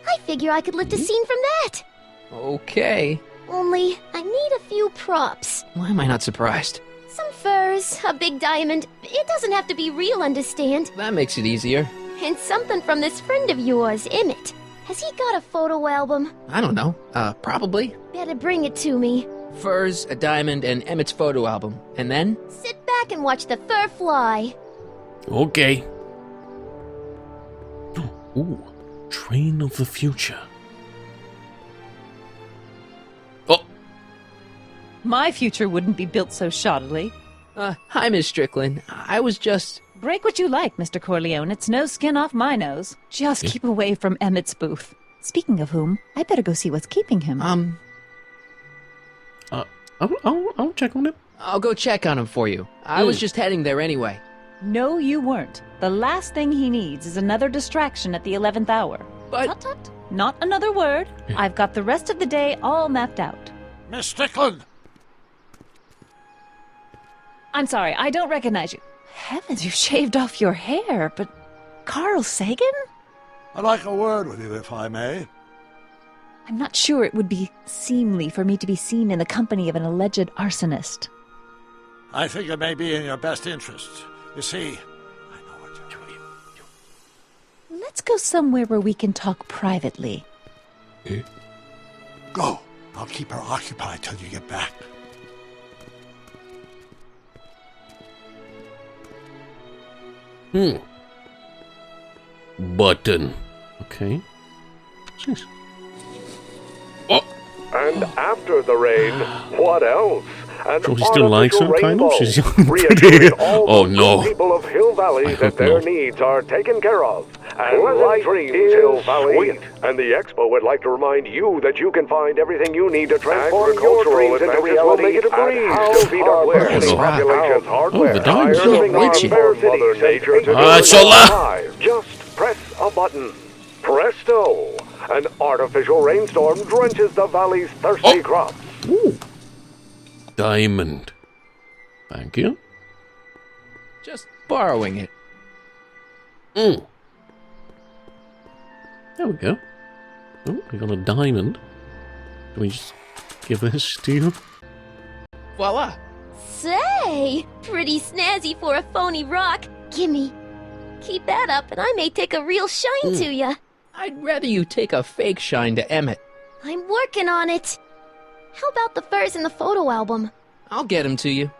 I figure I could lift a scene from that. Okay. Only, I need a few props. Why am I not surprised? Some furs, a big diamond. It doesn't have to be real, understand? That makes it easier. And something from this friend of yours, Emmett. Has he got a photo album? I don't know. Probably. Better bring it to me. Furs, a diamond, and Emmett's photo album. And then? Sit back and watch the fur fly. Okay. Ooh. Train of the future. Oh! My future wouldn't be built so shoddily. Hi, Miss Strickland. I was just... Break what you like, Mr. Corleone. It's no skin off my nose. Just keep away from Emmett's booth. Speaking of whom, I better go see what's keeping him. I'll check on it. I'll go check on him for you. I was just heading there anyway. No, you weren't. The last thing he needs is another distraction at the 11th hour. But... Tut tut. Not another word. I've got the rest of the day all mapped out. Miss Strickland! I'm sorry, I don't recognize you. Heavens, you've shaved off your hair, but... Carl Sagan? I'd like a word with you, if I may. I'm not sure it would be seemly for me to be seen in the company of an alleged arsonist. I think it may be in your best interest. You see, I know what you're doing. Let's go somewhere where we can talk privately. Go. I'll keep her occupied till you get back. Button. Okay. Jeez. Oh! And after the rain, what else? So she still likes her, kind of? She's reassuring all oh the no. people of Hill Valley that their needs are taken care of. And life is Hill Valley. Sweet. And the Expo would like to remind you that you can find everything you need to transform your dreams into reality. Make it a breeze to feed our population's hardware. The diamond. Serving our fair Mother Nature to just press a button. Presto! An artificial rainstorm drenches the valley's thirsty crops. Ooh. Diamond. Thank you. Just borrowing it. There we go. Oh, we got a diamond. Can we just give this to you? Voila! Say, pretty snazzy for a phony rock. Gimme. Keep that up and I may take a real shine to ya. I'd rather you take a fake shine to Emmett. I'm working on it. How about the furs in the photo album? I'll get him to you.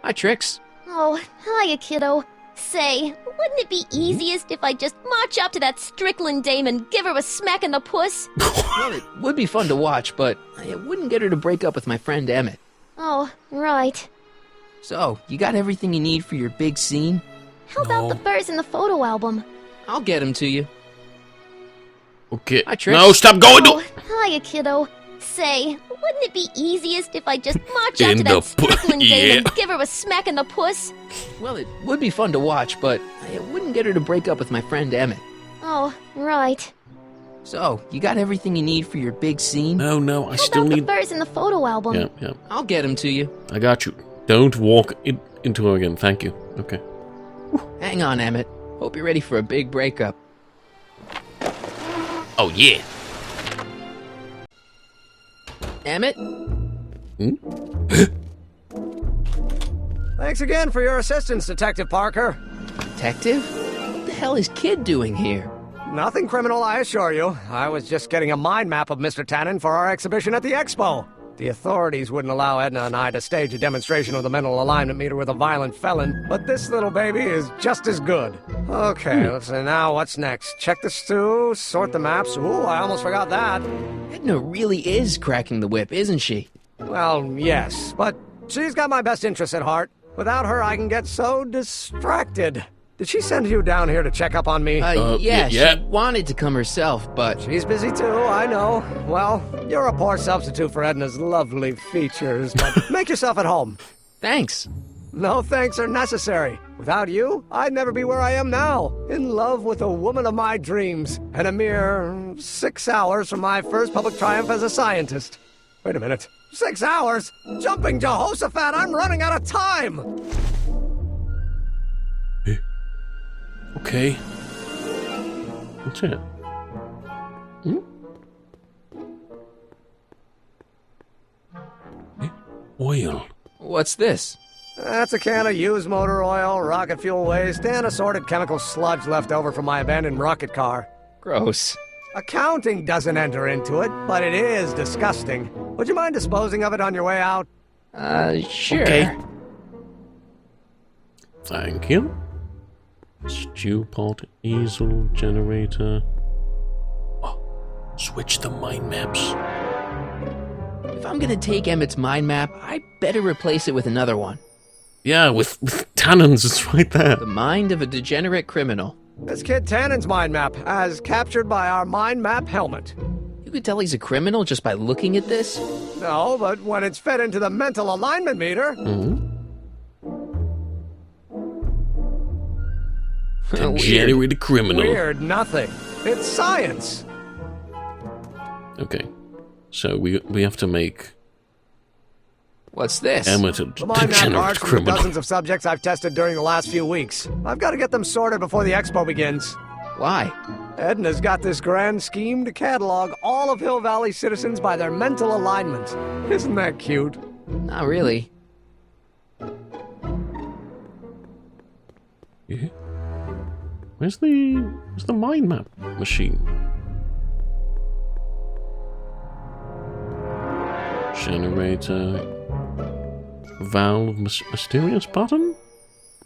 Hi, Trix. Oh, hiya, kiddo. Say, wouldn't it be easiest if I just march up to that Strickland dame and give her a smack in the puss? Well, it would be fun to watch, but it wouldn't get her to break up with my friend Emmett. Oh, right. So, you got everything you need for your big scene? How about the furs in the photo album? I'll get him to you. Okay. Hi, Trix. No, stop going to... Hiya, kiddo. Say, wouldn't it be easiest if I just march up to that Strickland dame and give her a smack in the puss? Well, it would be fun to watch, but it wouldn't get her to break up with my friend Emmett. Oh, right. So, you got everything you need for your big scene? No, I still need... the furs in the photo album? Yeah. I'll get him to you. I got you. Don't walk into her again. Thank you. Okay. Hang on, Emmett. Hope you're ready for a big breakup. Oh, yeah. Emmett? Thanks again for your assistance, Detective Parker. Detective? What the hell is Kid doing here? Nothing criminal, I assure you. I was just getting a mind map of Mr. Tannen for our exhibition at the Expo. The authorities wouldn't allow Edna and I to stage a demonstration of the mental alignment meter with a violent felon, but this little baby is just as good. Okay, let's see now what's next. Check the stew, sort the maps. Ooh, I almost forgot that. Edna really is cracking the whip, isn't she? Well, yes, but she's got my best interests at heart. Without her, I can get so distracted. Did she send you down here to check up on me? Yeah, she wanted to come herself, but... She's busy too, I know. Well, you're a poor substitute for Edna's lovely features, but make yourself at home. Thanks. No thanks are necessary. Without you, I'd never be where I am now, in love with a woman of my dreams, and a mere 6 hours from my first public triumph as a scientist. Wait a minute. 6 hours? Jumping Jehoshaphat, I'm running out of time! Okay. What's it? Oil. What's this? That's a can of used motor oil, rocket fuel waste, and assorted chemical sludge left over from my abandoned rocket car. Gross. Accounting doesn't enter into it, but it is disgusting. Would you mind disposing of it on your way out? Sure. Okay. Thank you. Stew pot, easel, generator. Oh, switch the mind maps. If I'm gonna take Emmett's mind map, I better replace it with another one. Yeah, with Tannen's, it's right there. The mind of a degenerate criminal. This kid Tannen's mind map, as captured by our mind map helmet. You could tell he's a criminal just by looking at this? No, but when it's fed into the mental alignment meter... Degenerate criminal. Weird nothing. It's science. Okay. So we have to make... What's this? Emmett a The mind map degenerate cards from the criminal. dozens of subjects I've tested during the last few weeks. I've got to get them sorted before the expo begins. Why? Edna's got this grand scheme to catalog all of Hill Valley citizens by their mental alignment. Isn't that cute? Not really. Yeah. Where's the mind map machine? Generator. Valve mysterious button?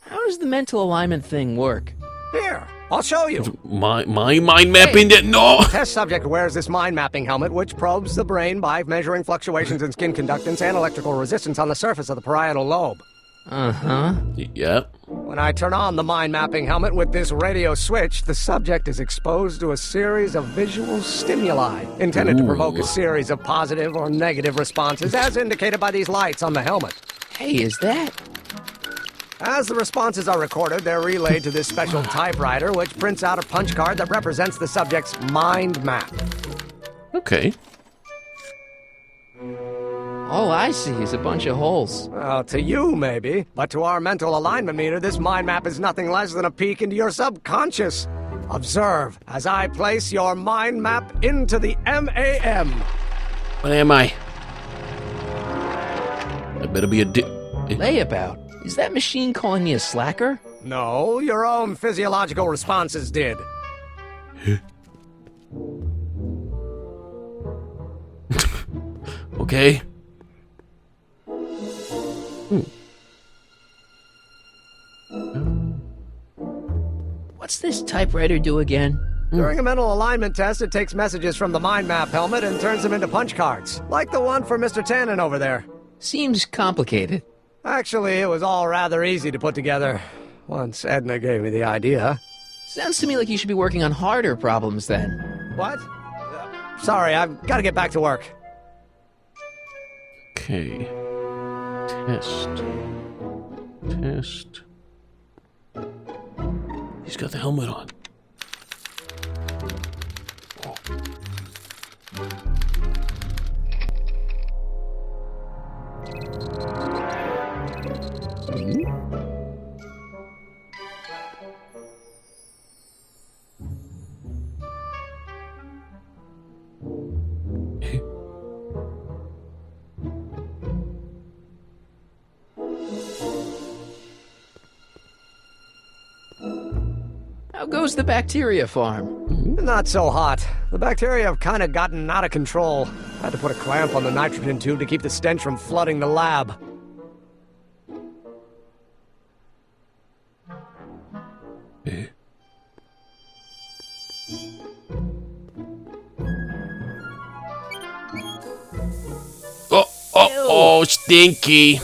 How does the mental alignment thing work? Here, I'll show you. My mind mapping that no. Test subject wears this mind mapping helmet, which probes the brain by measuring fluctuations in skin conductance and electrical resistance on the surface of the parietal lobe. Uh-huh. Yeah. When I turn on the mind mapping helmet with this radio switch, the subject is exposed to a series of visual stimuli intended to provoke a series of positive or negative responses, as indicated by these lights on the helmet. Hey, is that? As the responses are recorded, they're relayed to this special typewriter, which prints out a punch card that represents the subject's mind map. Okay. All I see is a bunch of holes. Well, to you, maybe. But to our mental alignment meter, this mind map is nothing less than a peek into your subconscious. Observe as I place your mind map into the MAM. Where am I? I better be a Layabout. Is that machine calling me a slacker? No, your own physiological responses did. Okay? What's this typewriter do again? During a mental alignment test, it takes messages from the mind map helmet and turns them into punch cards. Like the one for Mr. Tannen over there. Seems complicated. Actually, it was all rather easy to put together. Once Edna gave me the idea. Sounds to me like you should be working on harder problems then. What? Sorry, I've got to get back to work. Okay. Test. He's got the helmet on. Oh. How goes the bacteria farm? Not so hot. The bacteria have kind of gotten out of control. I had to put a clamp on the nitrogen tube to keep the stench from flooding the lab. Oh, stinky.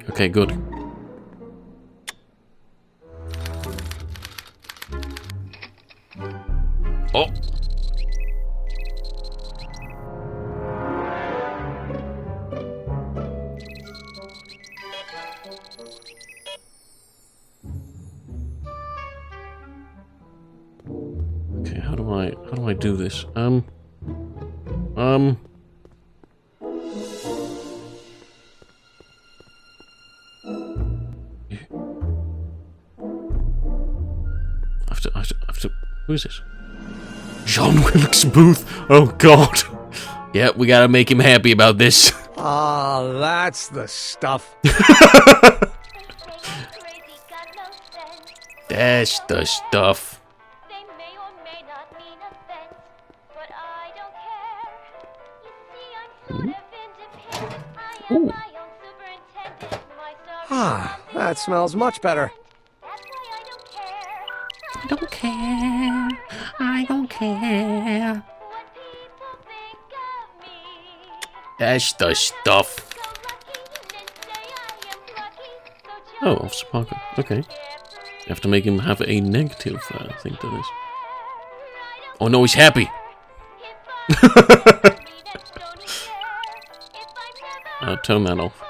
Okay, good. Oh. Okay, how do I do this? Who is this? John Wilkes Booth. Oh God. Yeah, we gotta make him happy about this. Ah, that's the stuff. That's the stuff. Ooh. Ah, that smells much better. I don't care. I don't care. That's the stuff. Oh, Officer Parker. Okay. You have to make him have a negative thing to this. Oh no, he's happy. I'll turn that off.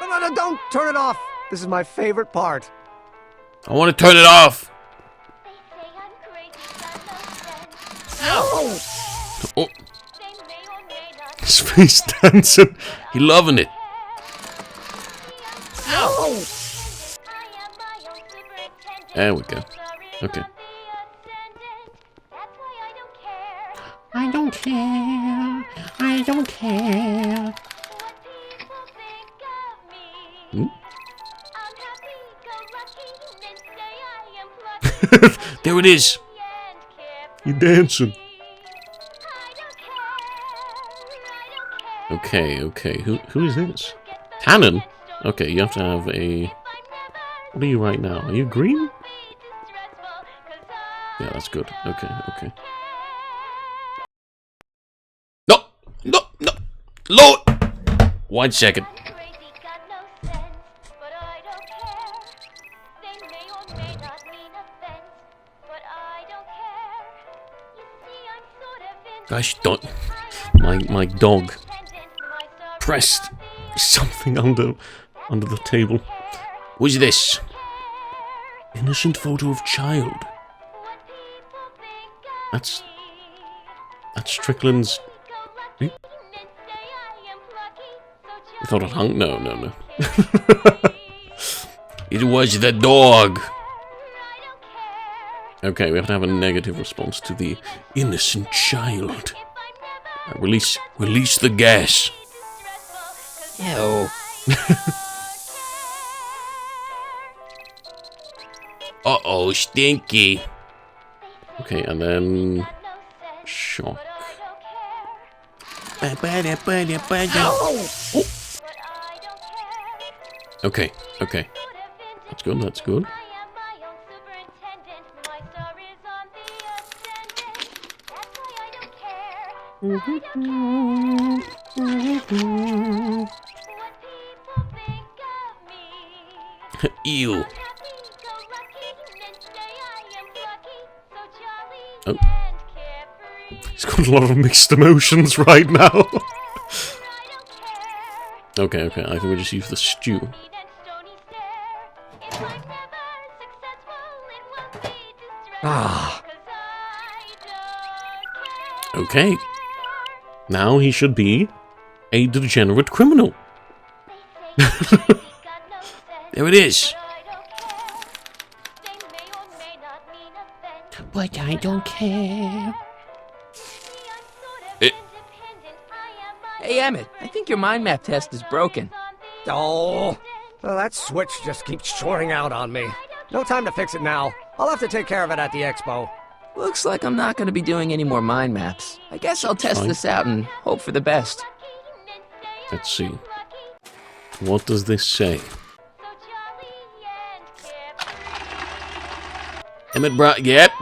No, don't turn it off. This is my favorite part. I want to turn it off. Ow! Oh. Space dancing. He loving it. Ow! There we go. Okay. I don't care. I don't care. Hmm? There it is. You're dancing. Okay. Who is this? Tannen? Okay, you have to have a... What are you right now? Are you green? Yeah, that's good. Okay. No! Load! 1 second. Gosh, don't... My dog pressed something under the table. What's this? Innocent photo of child. That's Strickland's... You thought it hung? No. It was the dog. Okay, we have to have a negative response to the innocent child. Release the gas. Ew. Uh-oh, stinky. Okay, and then... shock. Oh. Okay, okay. That's good, that's good. Ew. Oh. He's got a lot of mixed emotions right now. Okay, okay, I think we just use the stew. Ah. Okay. Now he should be a degenerate criminal. There it is. But I don't care. Hey, Emmett, I think your mind map test is broken. Oh, well, that switch just keeps shorting out on me. No time to fix it now. I'll have to take care of it at the expo. Looks like I'm not going to be doing any more mind maps. I guess I'll test this out and hope for the best. Let's see. What does this say? Emmett brought... Yep,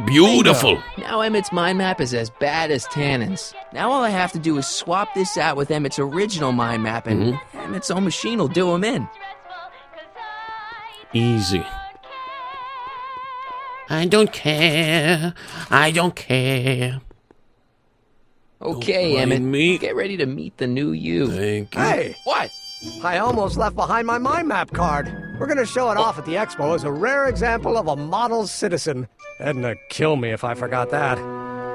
beautiful. Now Emmett's mind map is as bad as Tannen's. Now all I have to do is swap this out with Emmett's original mind map, and Emmett's own machine will do him in. Easy. I don't care. I don't care. Okay, Emmett. Get ready to meet the new you. Thank you. Hey! What? I almost left behind my mind map card. We're gonna show it off at the expo as a rare example of a model citizen. Edna kill me if I forgot that.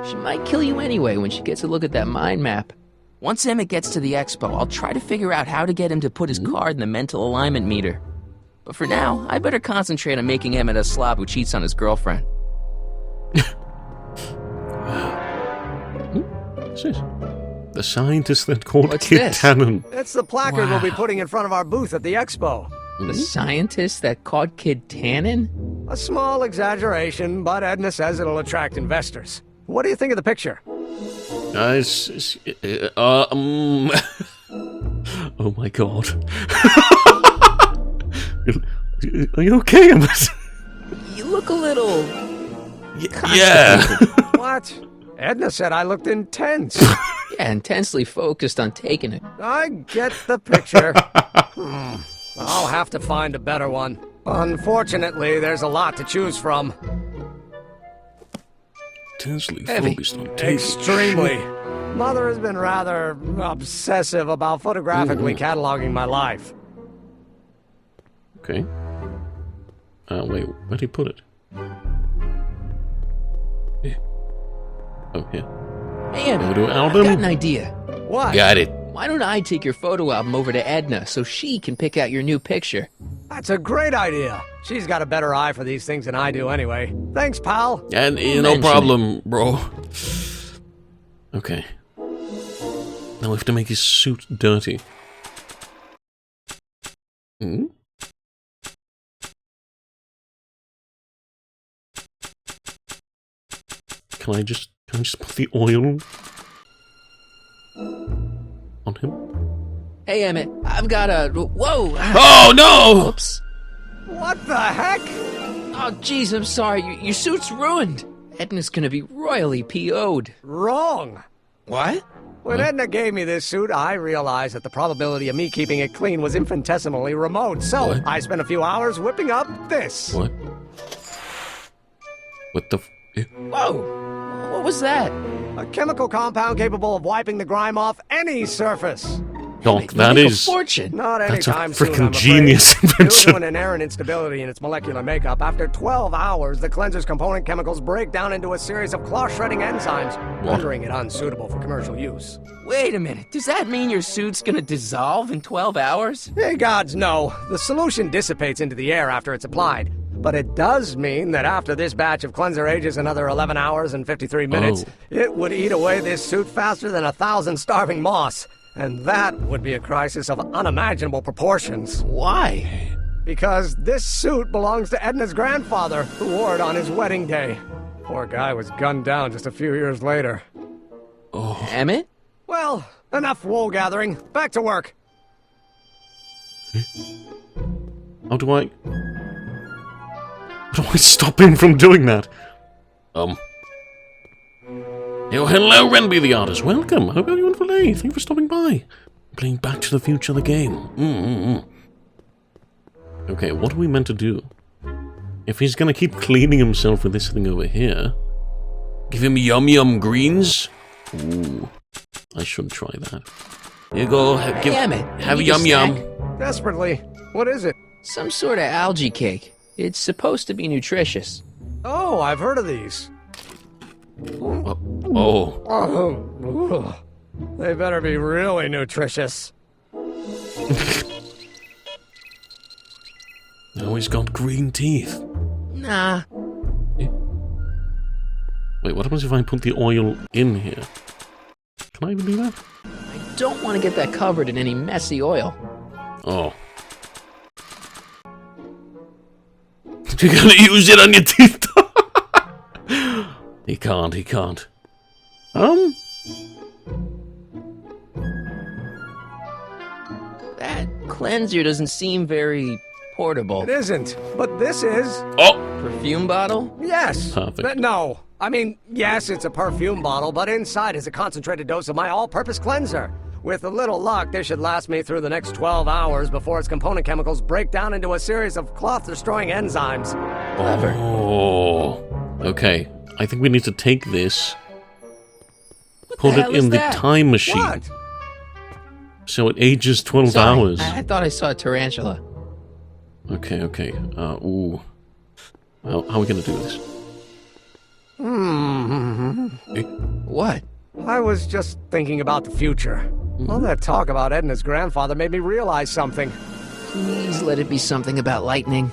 She might kill you anyway when she gets a look at that mind map. Once Emmett gets to the expo, I'll try to figure out how to get him to put his card in the mental alignment meter. But for now, I better concentrate on making Emmett a slob who cheats on his girlfriend. What's this? The scientist that called What's Kid this? Tannen. It's the placard we'll be putting in front of our booth at the expo. The scientist that caught Kid Tannen? A small exaggeration, but Edna says it'll attract investors. What do you think of the picture? Oh my god. Are you okay, Emmett? You look a little... Yeah. What? Edna said I looked intense. Yeah, intensely focused on taking it. I get the picture. I'll have to find a better one. Unfortunately, there's a lot to choose from. Intensely focused on taking. Extremely. Mother has been rather obsessive about photographically cataloging my life. Okay. Wait, where'd he put it? Yeah. Oh, here. Hey, Emmett, Photo album? I've got an idea. What? Got it. Why don't I take your photo album over to Edna so she can pick out your new picture? That's a great idea. She's got a better eye for these things than I do anyway. Thanks, pal. And no problem, bro. Okay. Now we have to make his suit dirty. Hmm? Can I just put the oil on him? Hey, Emmett, I've got a... Whoa! Oh, no! Whoops. What the heck? Oh, jeez, I'm sorry. Your suit's ruined. Edna's gonna be royally PO'd. Wrong. What? When Edna gave me this suit, I realized that the probability of me keeping it clean was infinitesimally remote, so I spent a few hours whipping up this. What? What the Whoa! What was that? A chemical compound capable of wiping the grime off any surface. Doc, that is... Not That's a anytime soon, freaking I'm afraid. genius Due to invention. an inherent instability in its molecular makeup, after 12 hours, the cleanser's component chemicals break down into a series of cloth-shredding enzymes, rendering it unsuitable for commercial use. Wait a minute. Does that mean your suit's gonna dissolve in 12 hours? Hey, gods, no. The solution dissipates into the air after it's applied. But it does mean that after this batch of cleanser ages another 11 hours and 53 minutes, it would eat away this suit faster than 1,000 starving moths. And that would be a crisis of unimaginable proportions. Why? Because this suit belongs to Edna's grandfather, who wore it on his wedding day. Poor guy was gunned down just a few years later. Oh. Emmett? Well, enough wool gathering. Back to work. How do I stop him from doing that? Oh, hello, Renby the artist. Welcome. Hope you're doing for today. Thank you for stopping by. Playing Back to the Future, the game. Okay, what are we meant to do? If he's gonna keep cleaning himself with this thing over here, give him yum yum greens. Ooh, I should try that. Here you go. Have yum yum. Desperately. What is it? Some sort of algae cake. It's supposed to be nutritious. Oh, I've heard of these. Oh. They better be really nutritious. Now he's got green teeth. Nah. Wait, what happens if I put the oil in here? Can I even do that? I don't want to get that covered in any messy oil. Oh. You're gonna use it on your teeth? He can't. That cleanser doesn't seem very portable. It isn't, but this is. Oh! Perfume bottle? Yes. Perfect. No. I mean, yes, it's a perfume bottle, but inside is a concentrated dose of my all-purpose cleanser. With a little luck, this should last me through the next 12 hours before its component chemicals break down into a series of cloth-destroying enzymes. Clever. Oh. Okay. I think we need to take this, put it in the time machine. What? So it ages 12 Sorry, hours. I thought I saw a tarantula. Okay. Ooh. How are we gonna do this? What? I was just thinking about the future. All that talk about Edna's grandfather made me realize something. Please let it be something about lightning.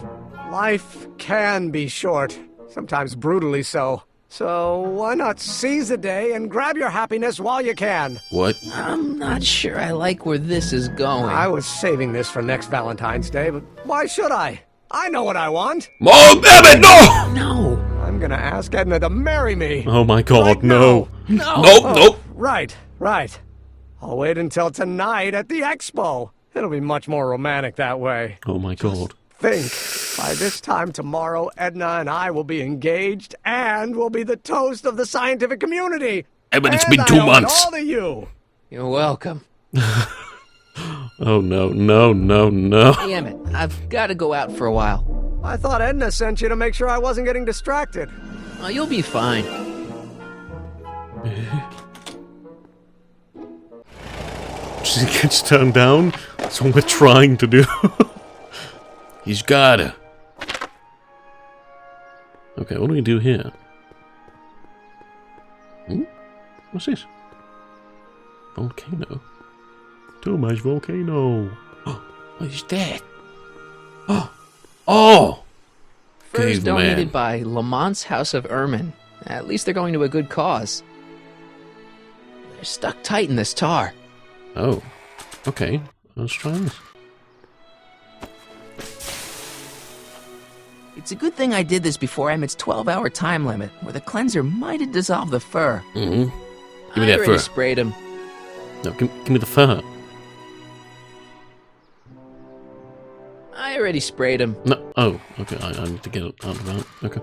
Life can be short, sometimes brutally so. So why not seize the day and grab your happiness while you can? What? I'm not sure I like where this is going. I was saving this for next Valentine's Day, but why should I? I know what I want. Mom, Emmett, no! No. I'm gonna ask Edna to marry me. Oh my god, right no. now. No. Nope. Right. I'll wait until tonight at the expo. It'll be much more romantic that way. Oh my god. Think. By this time tomorrow, Edna and I will be engaged and will be the toast of the scientific community. Emmett, it's And been 2 I owe it months. all to you. You're welcome. Oh no. Hey, Emmett, I've got to go out for a while. I thought Edna sent you to make sure I wasn't getting distracted. Oh, you'll be fine. She gets turned down. That's what we're trying to do. He's gotta. Okay, what do we do here? What's this? Volcano. Too much volcano. What is that? Oh! Furs Caveman. donated by Lamont's House of Ermine. At least they're going to a good cause. They're stuck tight in this tar. Oh. Okay, let's try this. It's a good thing I did this before Emmett's 12-hour time limit, where the cleanser might have dissolved the fur. Mm-hmm. Give me I that already fur. sprayed him. No, give me the fur. I already sprayed him. No. Oh, okay. I need to get it out of that. Okay.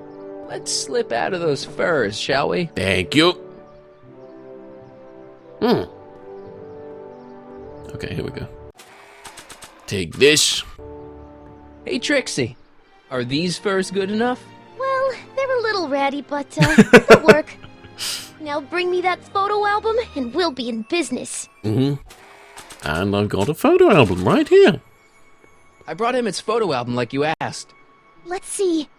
Let's slip out of those furs, shall we? Thank you. Okay, here we go. Take this. Hey, Trixie. Are these furs good enough? Well, they're a little ratty, but they'll work. Now bring me that photo album and we'll be in business. And I've got a photo album right here. I brought Emmett's photo album like you asked. Let's see.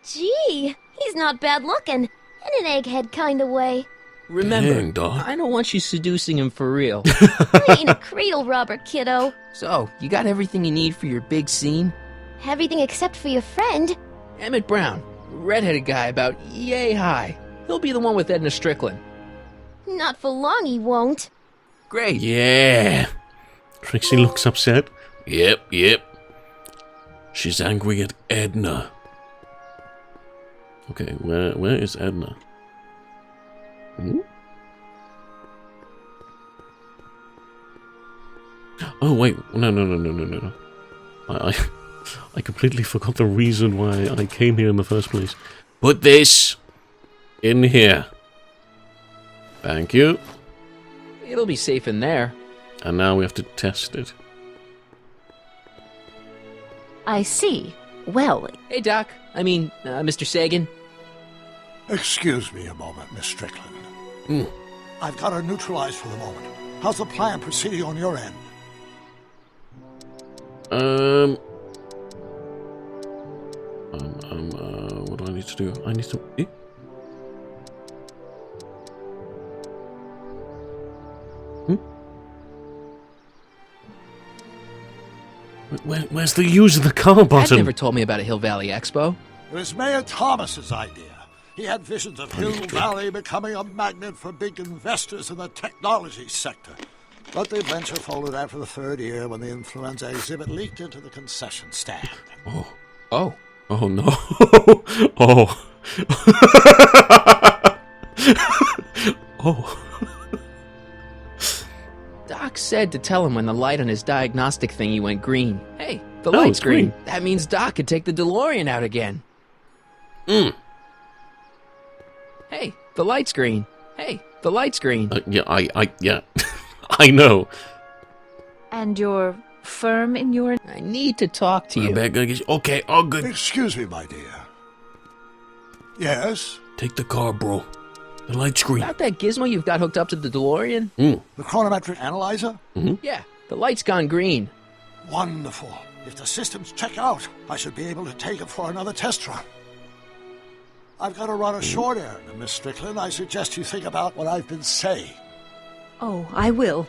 Gee, he's not bad looking. In an egghead kind of way. Remember, Dang, dog. I don't want you seducing him for real. I ain't a cradle robber, kiddo. So, you got everything you need for your big scene? Everything except for your friend. Emmett Brown, redheaded guy about yay high. He'll be the one with Edna Strickland. Not for long, he won't. Great. Yeah. Trixie looks upset. Yep. She's angry at Edna. Okay, where is Edna? Hmm? Oh wait, no. I completely forgot the reason why I came here in the first place. Put this in here. Thank you. It'll be safe in there. And now we have to test it. I see. Well... Hey, Doc. Mr. Sagan. Excuse me a moment, Miss Strickland. I've got her neutralized for the moment. How's the plan proceeding on your end? What do I need to do? I need to... Eh? Where's the use of the car button? Dad never told me about a Hill Valley Expo. It was Mayor Thomas's idea. He had visions of Hill Valley becoming a magnet for big investors in the technology sector. But the venture folded after the third year when the influenza exhibit leaked into the concession stand. Oh no. Oh. Oh. Doc said to tell him when the light on his diagnostic thingy went green. Hey, the light's green. That means Doc could take the DeLorean out again. Hey, the light's green. Hey, the light's green. Yeah, I know. And you're firm in your... I need to talk to you. Okay, all good. Excuse me, my dear. Yes? Take the car, bro. The light's green. About that gizmo you've got hooked up to the DeLorean? The chronometric analyzer? Yeah, the light's gone green. Wonderful. If the systems check out, I should be able to take it for another test run. I've got to run a short errand, Miss Strickland. I suggest you think about what I've been saying. Oh, I will.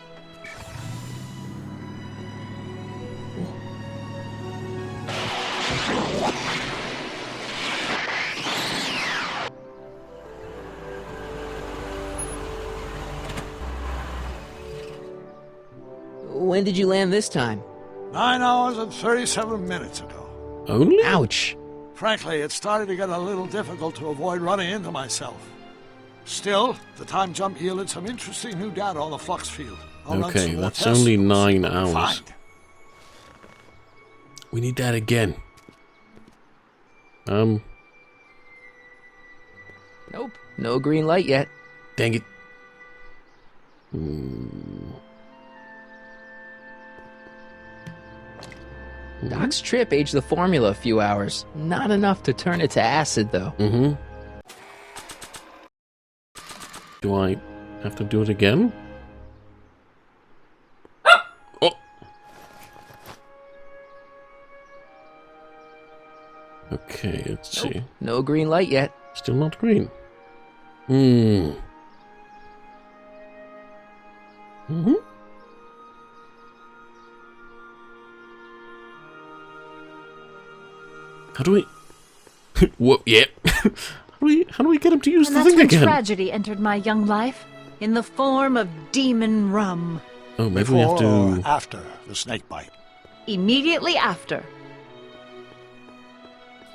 When did you land this time? 9 hours and 37 minutes ago. Only? Ouch. Frankly, it started to get a little difficult to avoid running into myself. Still, the time jump yielded some interesting new data on the flux field. Okay, that's only 9 hours. We need that again. Nope. No green light yet. Dang it. Doc's trip aged the formula a few hours. Not enough to turn it to acid, though. Do I have to do it again? Oh! Okay, let's see. No green light yet. Still not green. How do we... Whoop, yeah. How do we get him to use And the that's thing when again? tragedy entered my young life, in the form of demon rum. Oh, maybe Before we have to... or after the snake bite? Immediately after.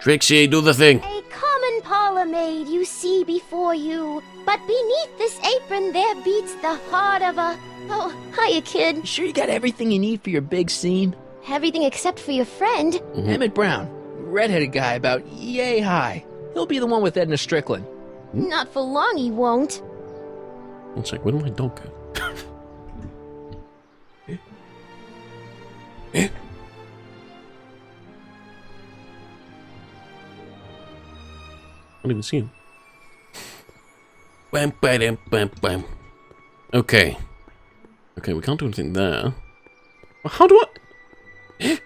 Trixie, do the thing. A common parlor maid you see before you, but beneath this apron there beats the heart of a... Oh, hiya, kid. You sure you got everything you need for your big scene? Everything except for your friend. Emmett Brown, redheaded guy about yay high. He'll be the one with Edna Strickland. Not for long he won't. One sec, where did my dog go? I don't even see him. Bam, bam, bam, bam. Okay. Okay, we can't do anything there. Well, how do I...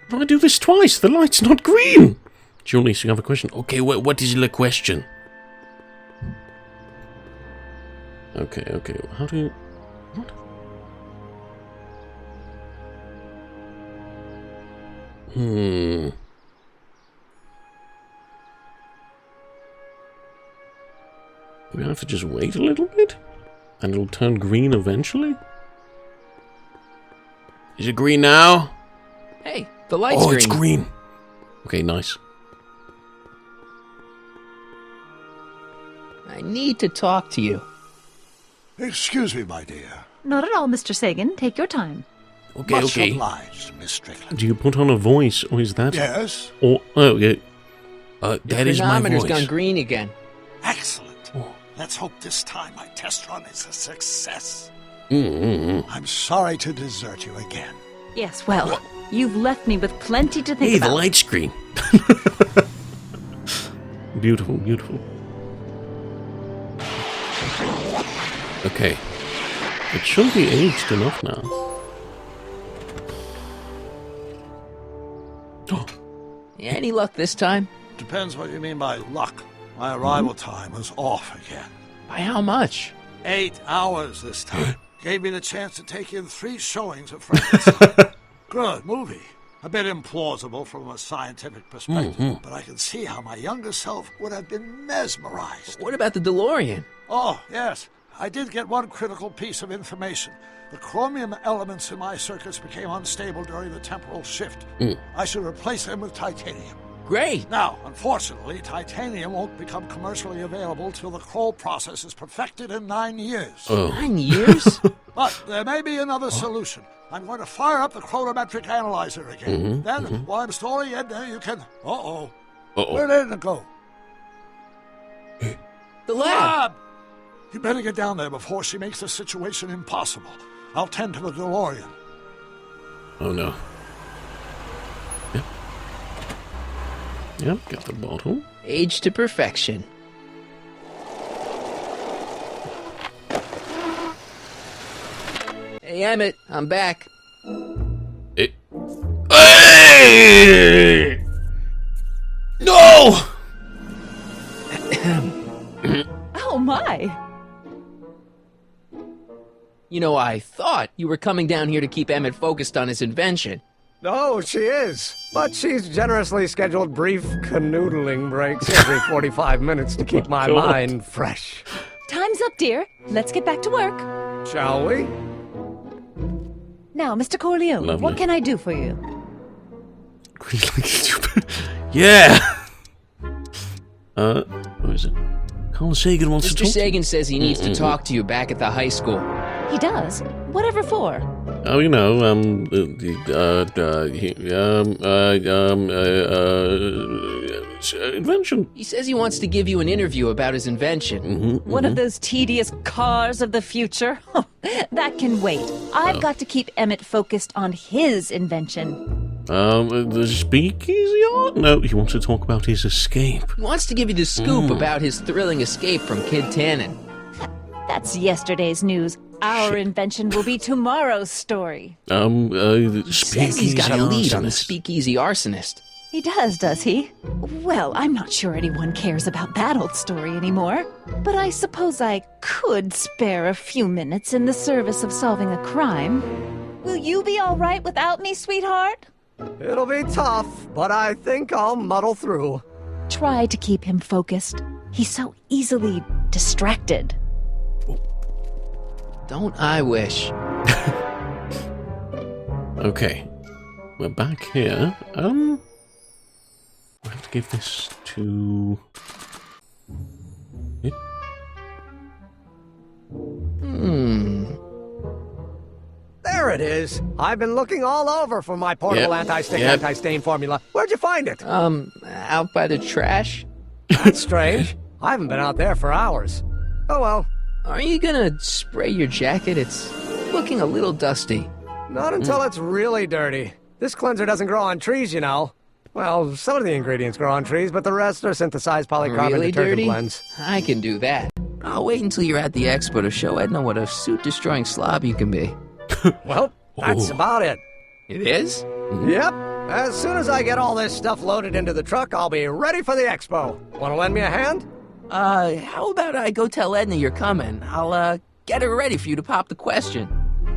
How do I do this twice? The light's not green! Julius, you have a question? Okay, what is the question? Okay. How do you... What? We have to just wait a little bit? And it'll turn green eventually? Is it green now? Hey, The light's green. Oh, it's green. Okay, nice. I need to talk to you. Excuse me, my dear. Not at all, Mr. Sagan. Take your time. Okay, Much okay. obliged, Miss Strickland. Do you put on a voice, or is that? Yes. Or okay. That is my chronometer's voice. gone green again. Excellent. Let's hope this time my test run is a success. Mm-hmm. I'm sorry to desert you again. Yes, well, you've left me with plenty to think Hey, about. the light screen. Beautiful, beautiful. Okay. It should be aged enough now. Any luck this time? Depends what you mean by luck. My arrival time was off again. By how much? 8 hours this time. Gave me the chance to take in 3 showings of Frankenstein. Good movie. A bit implausible from a scientific perspective, but I can see how my younger self would have been mesmerized. What about the DeLorean? Oh, yes. I did get one critical piece of information. The chromium elements in my circuits became unstable during the temporal shift. I should replace them with titanium. Great. Now, unfortunately, titanium won't become commercially available till the Kroll process is perfected in 9 years. 9 years? But there may be another solution. I'm going to fire up the chronometric analyzer again. Then, while I'm storing it, you can... Uh-oh. Where did it go? The lab! You better get down there before she makes the situation impossible. I'll tend to the DeLorean. Oh no. Yep, got the bottle. Aged to perfection. Hey, Emmett, I'm back. Hey! No! Oh my! You know, I thought you were coming down here to keep Emmett focused on his invention. No, she is. But she's generously scheduled brief canoodling breaks every 45 minutes to keep my mind fresh. Time's up, dear. Let's get back to work. Shall we? Now, Mr. Corleone, Lovely. what can I do for you? Yeah! What is it? Carl Sagan wants to Mr. talk Sagan says he needs to talk to you back at the high school. He does? Whatever for? Oh, you know, invention. He says he wants to give you an interview about his invention. One of those tedious cars of the future? That can wait. I've got to keep Emmett focused on his invention. The speakeasy art? No, he wants to talk about his escape. He wants to give you the scoop about his thrilling escape from Kid Tannen. That's yesterday's news. Our invention will be tomorrow's story. He says Speakeasy he's got a lead on the arsonist. speakeasy arsonist. He does he? Well, I'm not sure anyone cares about that old story anymore. But I suppose I could spare a few minutes in the service of solving a crime. Will you be all right without me, sweetheart? It'll be tough, but I think I'll muddle through. Try to keep him focused. He's so easily distracted. Don't I wish? Okay. We're back here. I have to give this to... There it is. I've been looking all over for my portable anti-stick, anti-stain formula. Where'd you find it? Out by the trash. That's strange. I haven't been out there for hours. Oh well. Are you gonna spray your jacket? It's looking a little dusty. Not until it's really dirty. This cleanser doesn't grow on trees, you know. Well, some of the ingredients grow on trees, but the rest are synthesized polycarbonate Really detergent dirty? blends. I can do that. I'll wait until you're at the expo to show Edna what a suit-destroying slob you can be. Well, that's about it. It is? Yep. As soon as I get all this stuff loaded into the truck, I'll be ready for the expo. Want to lend me a hand? How about I go tell Edna you're coming? I'll, get her ready for you to pop the question.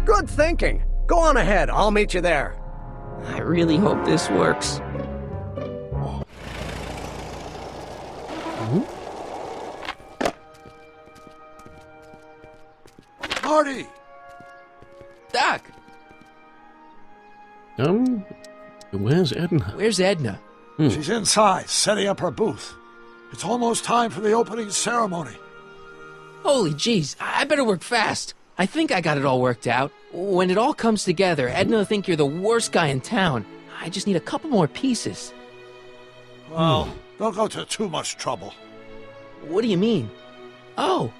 Good thinking. Go on ahead. I'll meet you there. I really hope this works. Marty! Doc! Where's Edna? Where's Edna? She's inside, setting up her booth. It's almost time for the opening ceremony. Holy jeez, I better work fast. I think I got it all worked out. When it all comes together, Edna will think you're the worst guy in town. I just need a couple more pieces. Well, don't go to too much trouble. What do you mean? Oh.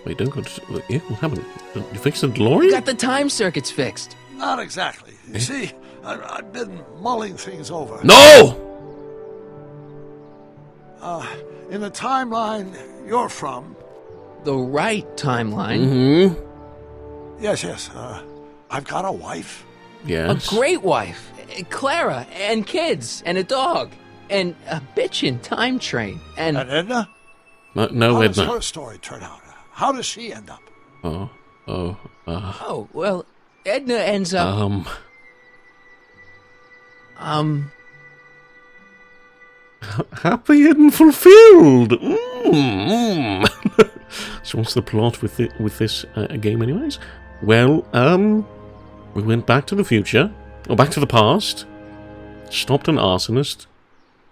Wait, don't go to... what happened? You fixed the DeLorean? You got the time circuits fixed. Not exactly. You see, I've been mulling things over. No! In the timeline you're from... The right timeline? Mm-hmm. Yes. I've got a wife. Yes. A great wife. Clara, and kids, and a dog, and a bitchin' time train, and... And Edna? No, How Edna. does her story turn out? How does she end up? Oh, well, Edna ends up... Happy and fulfilled! So what's the plot with this game anyways? Well, we went back to the future, or back to the past, stopped an arsonist,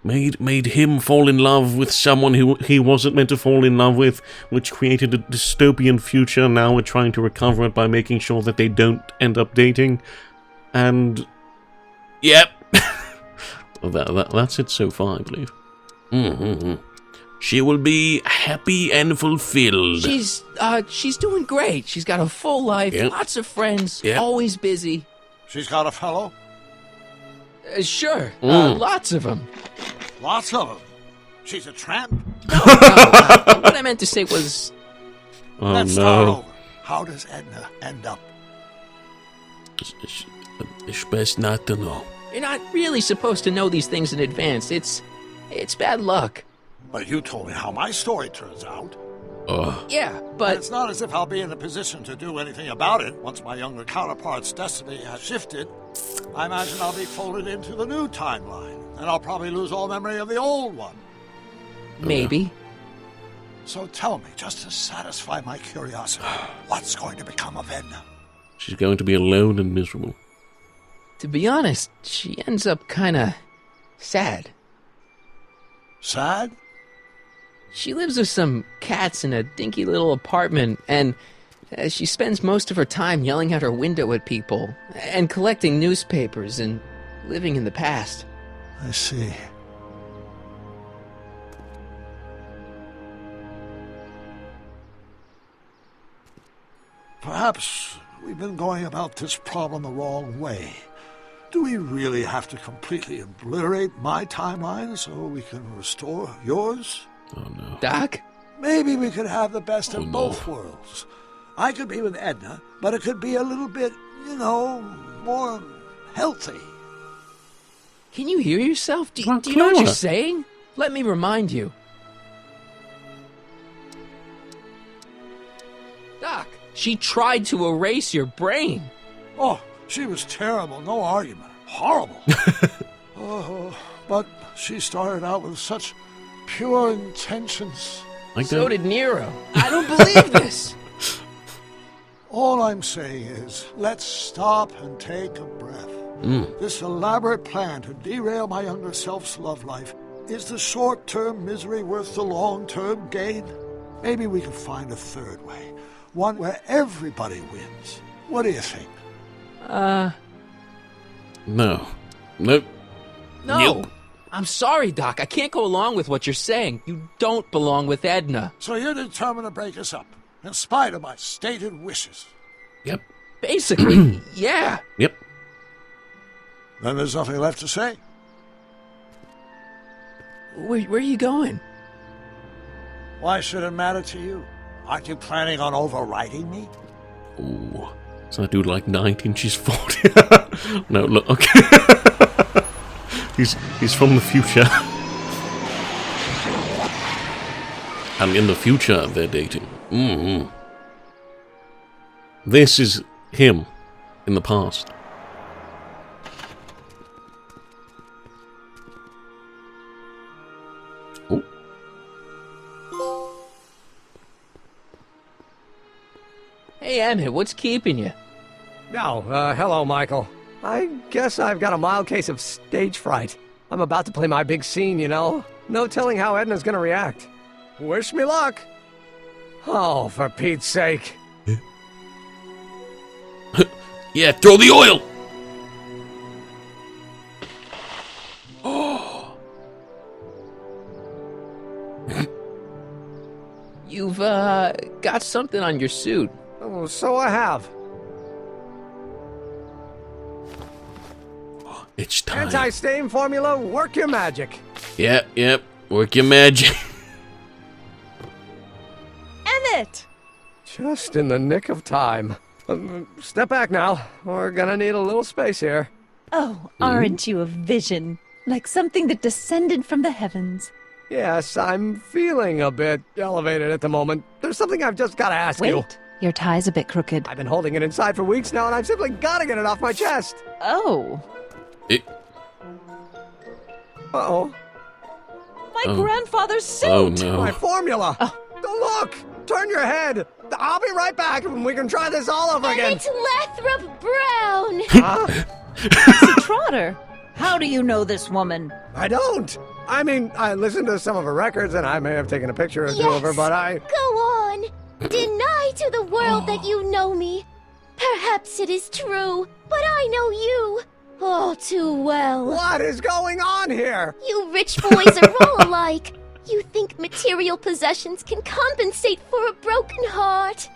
made him fall in love with someone who he wasn't meant to fall in love with, which created a dystopian future. Now we're trying to recover it by making sure that they don't end up dating. And... yep. That's it so far, I believe. She will be happy and fulfilled. She's doing great. She's got a full life, lots of friends, always busy. She's got a fellow? Sure, lots of them. Lots of them? She's a tramp? No, what I meant to say was... Let's start over. How does Edna end up? It's best not to know. You're not really supposed to know these things in advance. It's bad luck. But you told me how my story turns out. Yeah, but... And it's not as if I'll be in a position to do anything about it once my younger counterpart's destiny has shifted. I imagine I'll be folded into the new timeline, and I'll probably lose all memory of the old one. Maybe. So tell me, just to satisfy my curiosity, what's going to become of Edna? She's going to be alone and miserable. To be honest, she ends up kinda... sad. Sad? She lives with some cats in a dinky little apartment, and she spends most of her time yelling out her window at people, and collecting newspapers, and living in the past. I see. Perhaps we've been going about this problem the wrong way. Do we really have to completely obliterate my timeline so we can restore yours? Oh, no. Doc? Maybe we could have the best of both worlds. I could be with Edna, but it could be a little bit, more healthy. Can you hear yourself? Do you know what you're saying? Let me remind you. Doc, she tried to erase your brain. Oh, she was terrible, no argument. Horrible. But she started out with such pure intentions. So did Nero. I don't believe this. All I'm saying is, let's stop and take a breath. This elaborate plan to derail my younger self's love life, is the short-term misery worth the long-term gain? Maybe we could find a third way. One where everybody wins. What do you think? No. Nope. No. Nope. I'm sorry, Doc. I can't go along with what you're saying. You don't belong with Edna. So you're determined to break us up, in spite of my stated wishes? Yep. Basically, yeah. Yep. Then there's nothing left to say. Where are you going? Why should it matter to you? Aren't you planning on overriding me? Ooh. So that dude like 19, she's 40. No, look, okay. He's from the future. And in the future, they're dating. This is him in the past. Oh. Hey, Emmett, what's keeping you? Oh, hello, Michael. I guess I've got a mild case of stage fright. I'm about to play my big scene, you know? No telling how Edna's gonna react. Wish me luck. Oh, for Pete's sake. Yeah, throw the oil! You've, got something on your suit. Oh, so I have. It's time. Anti-stain formula, work your magic. Yep. Work your magic. Emmett! Just in the nick of time. Step back now. We're gonna need a little space here. Oh, aren't you a vision? Like something that descended from the heavens. Yes, I'm feeling a bit elevated at the moment. There's something I've just gotta ask you. Wait, your tie's a bit crooked. I've been holding it inside for weeks now, and I've simply gotta get it off my chest. Oh. Uh-oh. My grandfather's suit! Oh, no. My formula! Don't look! Turn your head! I'll be right back, and we can try this all over again. It's Lathrop Brown! Huh? Patsy Trotter! How do you know this woman? I don't! I mean, I listened to some of her records, and I may have taken a picture or two of her, but I... Go on! Deny to the world that you know me. Perhaps it is true, but I know you all too well. What is going on here? You rich boys are all alike. You think material possessions can compensate for a broken heart.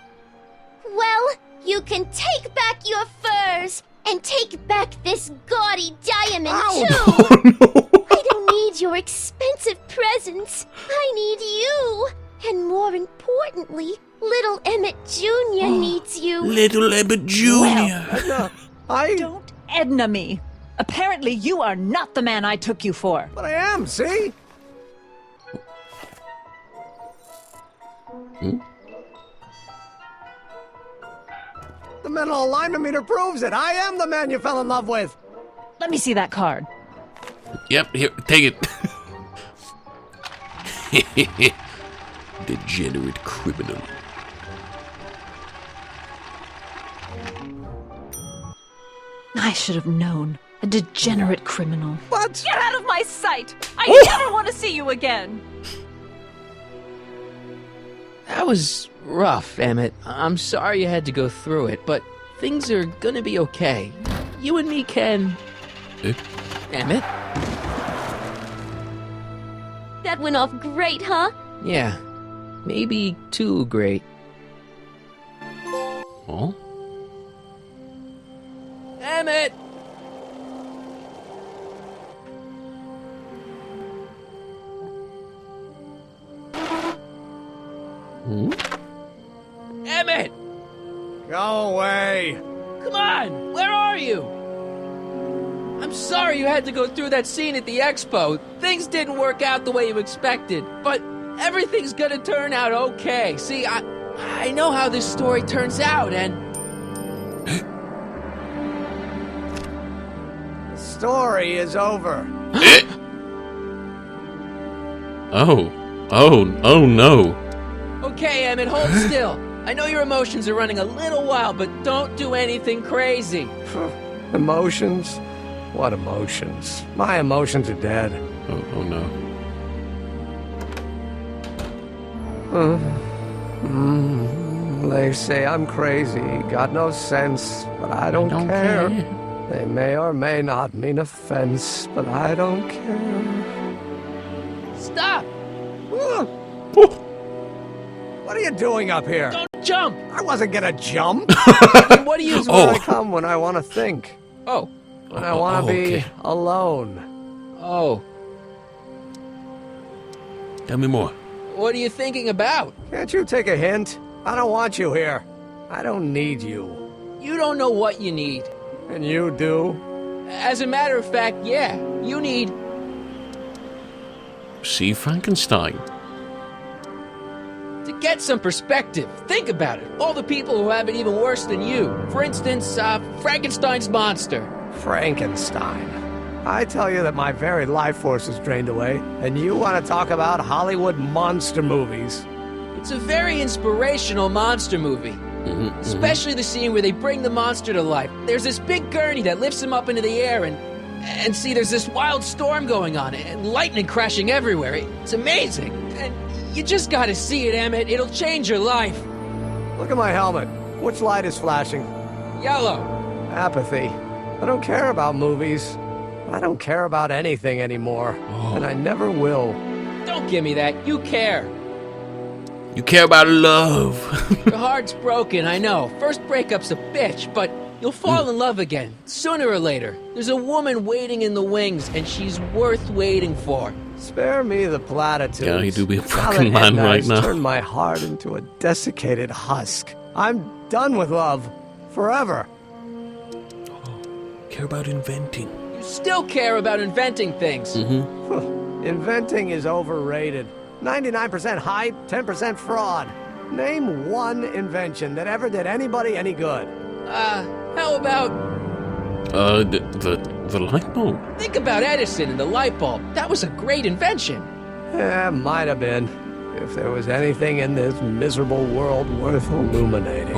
Well, you can take back your furs and take back this gaudy diamond, too. I don't need your expensive presents. I need you. And more importantly, little Emmett Jr. needs you. Little Emmett Jr. Well, Don't Edna me. Apparently you are not the man I took you for. But I am, see? The mental alignment meter proves it. I am the man you fell in love with. Let me see that card. Yep, here, take it. Degenerate criminal. I should have known. A degenerate criminal. What? Get out of my sight! I never want to see you again! That was rough, Emmett. I'm sorry you had to go through it, but things are gonna be okay. You and me can... Emmett? That went off great, huh? Yeah. Maybe too great. Oh? Emmett! Emmett! Go away. Come on! Where are you? I'm sorry you had to go through that scene at the expo. Things didn't work out the way you expected, but everything's gonna turn out okay. See, I know how this story turns out, and... The story is over. Oh no. Okay, Emmett, hold still. I know your emotions are running a little wild, but don't do anything crazy. Emotions? What emotions? My emotions are dead. Oh no. They say I'm crazy, got no sense, but I don't care. They may or may not mean offense, but I don't care. Stop! What are you doing up here? Don't jump! I wasn't gonna jump. Then what do you... When I come when I want to think. Oh. When I want to be alone. Oh. Tell me more. What are you thinking about? Can't you take a hint? I don't want you here. I don't need you. You don't know what you need. And you do? As a matter of fact, yeah. You need... See Frankenstein. To get some perspective, think about it. All the people who have it even worse than you. For instance, Frankenstein's monster. Frankenstein. I tell you that my very life force is drained away, and you want to talk about Hollywood monster movies. It's a very inspirational monster movie. Especially the scene where they bring the monster to life. There's this big gurney that lifts him up into the air, and see, there's this wild storm going on, and lightning crashing everywhere. It's amazing. And you just gotta see it, Emmett. It'll change your life. Look at my helmet. Which light is flashing? Yellow. Apathy. I don't care about movies. I don't care about anything anymore. And I never will. Don't give me that. You care. You care about love. Your heart's broken, I know. First breakup's a bitch, but you'll fall in love again, sooner or later. There's a woman waiting in the wings, and she's worth waiting for. Spare me the platitudes. Yeah, you do be a fucking man right now. Turned my heart into a desiccated husk. I'm done with love. Forever. Care about inventing. You still care about inventing things. Inventing is overrated. 99% hype, 10% fraud. Name one invention that ever did anybody any good. How about... the light bulb. Think about Edison and the light bulb. That was a great invention. Yeah, might have been. If there was anything in this miserable world worth illuminating.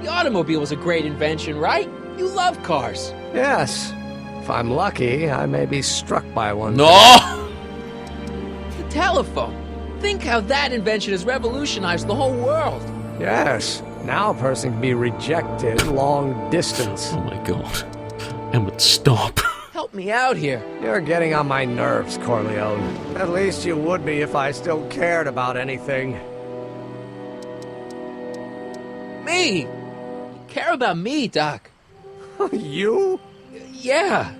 The automobile was a great invention, right? You love cars. Yes. If I'm lucky, I may be struck by one. No! The telephone. Think how that invention has revolutionized the whole world. Yes. Now a person can be rejected long distance. Oh my god. Emmett, stop. Help me out here. You're getting on my nerves, Corleone. At least you would be if I still cared about anything. Me? You care about me, Doc. You? Yeah.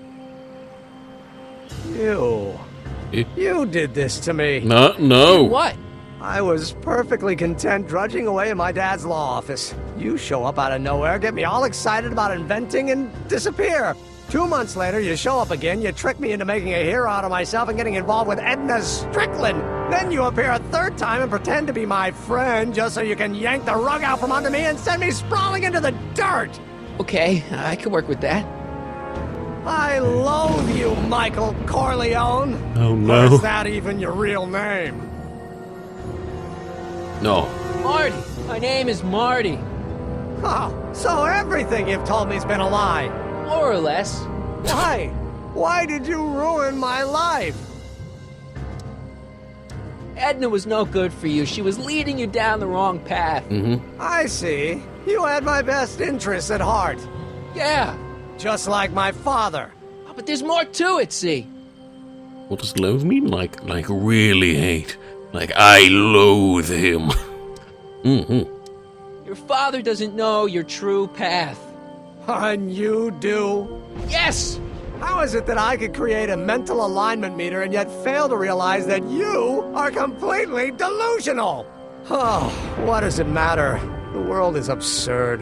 You did this to me. No. What? I was perfectly content drudging away in my dad's law office. You show up out of nowhere, get me all excited about inventing, and disappear. 2 months later, you show up again, you trick me into making a hero out of myself and getting involved with Edna Strickland. Then you appear a third time and pretend to be my friend just so you can yank the rug out from under me and send me sprawling into the dirt. Okay, I can work with that. I loathe you, Michael Corleone. Oh no. Or is that even your real name? No. Marty. My name is Marty. Oh, so everything you've told me's been a lie. More or less. Why? Why did you ruin my life? Edna was no good for you. She was leading you down the wrong path. I see. You had my best interests at heart. Yeah. Just like my father. Oh, but there's more to it, see? What does loathe mean? Like really hate. Like I loathe him. Your father doesn't know your true path. And you do? Yes! How is it that I could create a mental alignment meter and yet fail to realize that you are completely delusional? Oh, what does it matter? The world is absurd.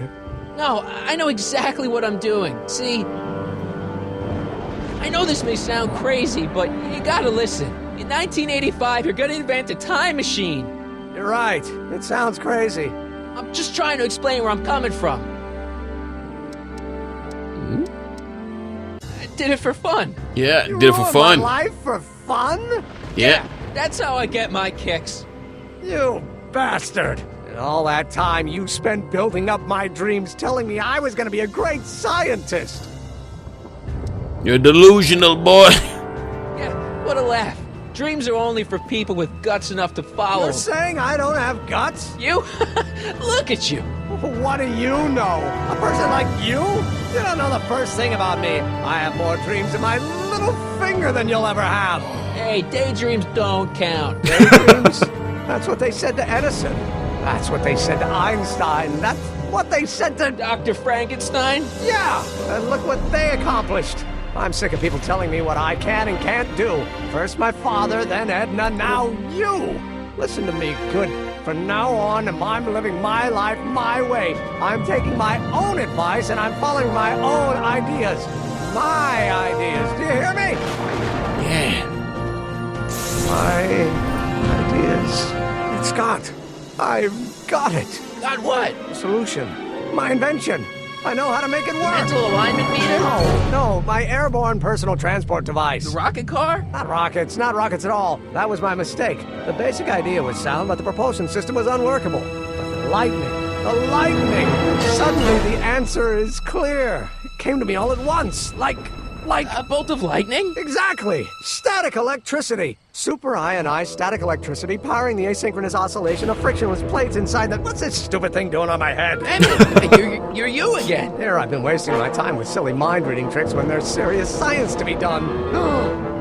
No, I know exactly what I'm doing. See, I know this may sound crazy, but you gotta listen. In 1985, you're gonna invent a time machine. You're right. It sounds crazy. I'm just trying to explain where I'm coming from. I did it for fun. Yeah, You did it for ruined fun. My life for fun? Yeah. That's how I get my kicks. You bastard. And all that time you spent building up my dreams, telling me I was going to be a great scientist. You're delusional, boy. Yeah, what a laugh. Dreams are only for people with guts enough to follow. You're saying I don't have guts? You? Look at you. What do you know? A person like you? You don't know the first thing about me. I have more dreams in my little finger than you'll ever have. Hey, daydreams don't count. Daydreams? That's what they said to Edison. That's what they said to Einstein. That's what they said to Dr. Frankenstein? Yeah, and look what they accomplished. I'm sick of people telling me what I can and can't do. First my father, then Edna, now you. Listen to me, good. From now on, I'm living my life my way. I'm taking my own advice and I'm following my own ideas. My ideas. Do you hear me? Yeah. My ideas. It's got. I've got it. Got what? Solution. My invention. I know how to make it work. Mental alignment meter? No, my airborne personal transport device. The rocket car? Not rockets at all. That was my mistake. The basic idea was sound, but the propulsion system was unworkable. But the lightning. Suddenly the answer is clear. It came to me all at once, like a bolt of lightning? Exactly! Static electricity! Super ionized static electricity powering the asynchronous oscillation of frictionless plates inside the... What's this stupid thing doing on my head? Emmett, you're you again. Here I've been wasting my time with silly mind-reading tricks when there's serious science to be done.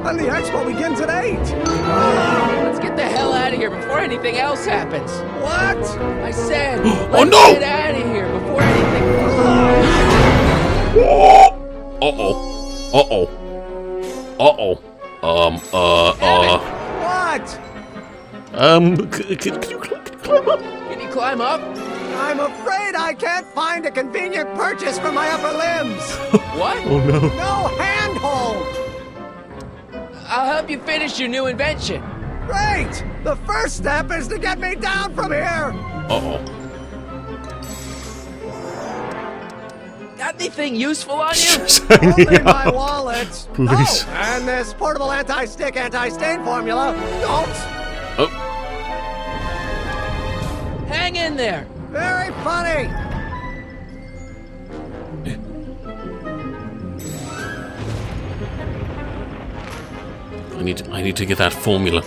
And the expo begins at 8! Let's get the hell out of here before anything else happens. What? I said, oh let's no! get out of here before anything... What? Can you climb up? Can you climb up? I'm afraid I can't find a convenient purchase for my upper limbs. What? Oh no. No handhold. I'll help you finish your new invention. Great! The first step is to get me down from here. Got anything useful on you? Only my wallet. Please. Oh, and this portable anti-stick, anti-stain formula. Don't. Hang in there. Very funny. I need to get that formula.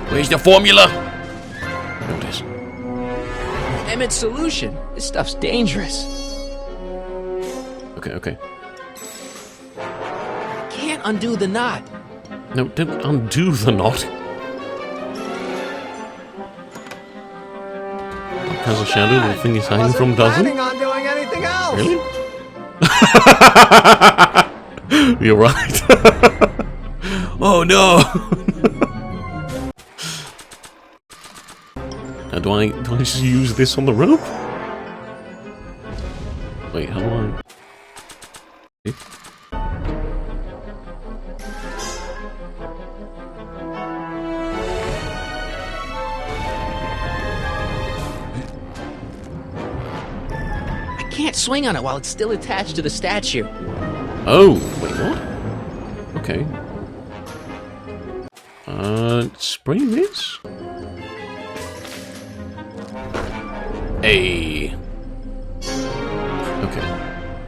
Where's the formula? There it is. Emmett's solution. This stuff's dangerous. Okay. Can't undo the knot. No, don't undo the knot. Has a shadow the thing he's hiding from doesn't? Planning on doing anything else. Really? You're right. Oh no! Now do I just use this on the rope? Wait, how do I? I can't swing on it while it's still attached to the statue. Oh, wait, what? Okay. Spray this? Hey. Okay.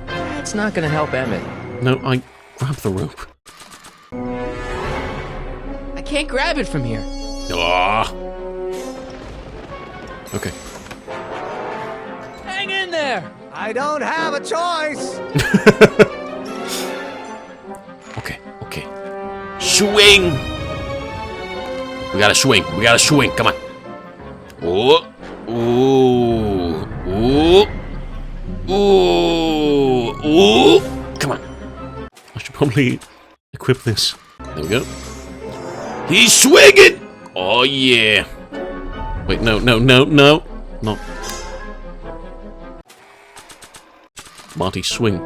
That's not gonna help Emmett. No, I grab the rope. I can't grab it from here. Ah. Okay. Hang in there! I don't have a choice. Okay. Swing! We gotta swing. Come on. Ooh. Come on. I should probably equip this. There we go. He's swinging! Oh, yeah. Wait, no. Not. Marty, swing.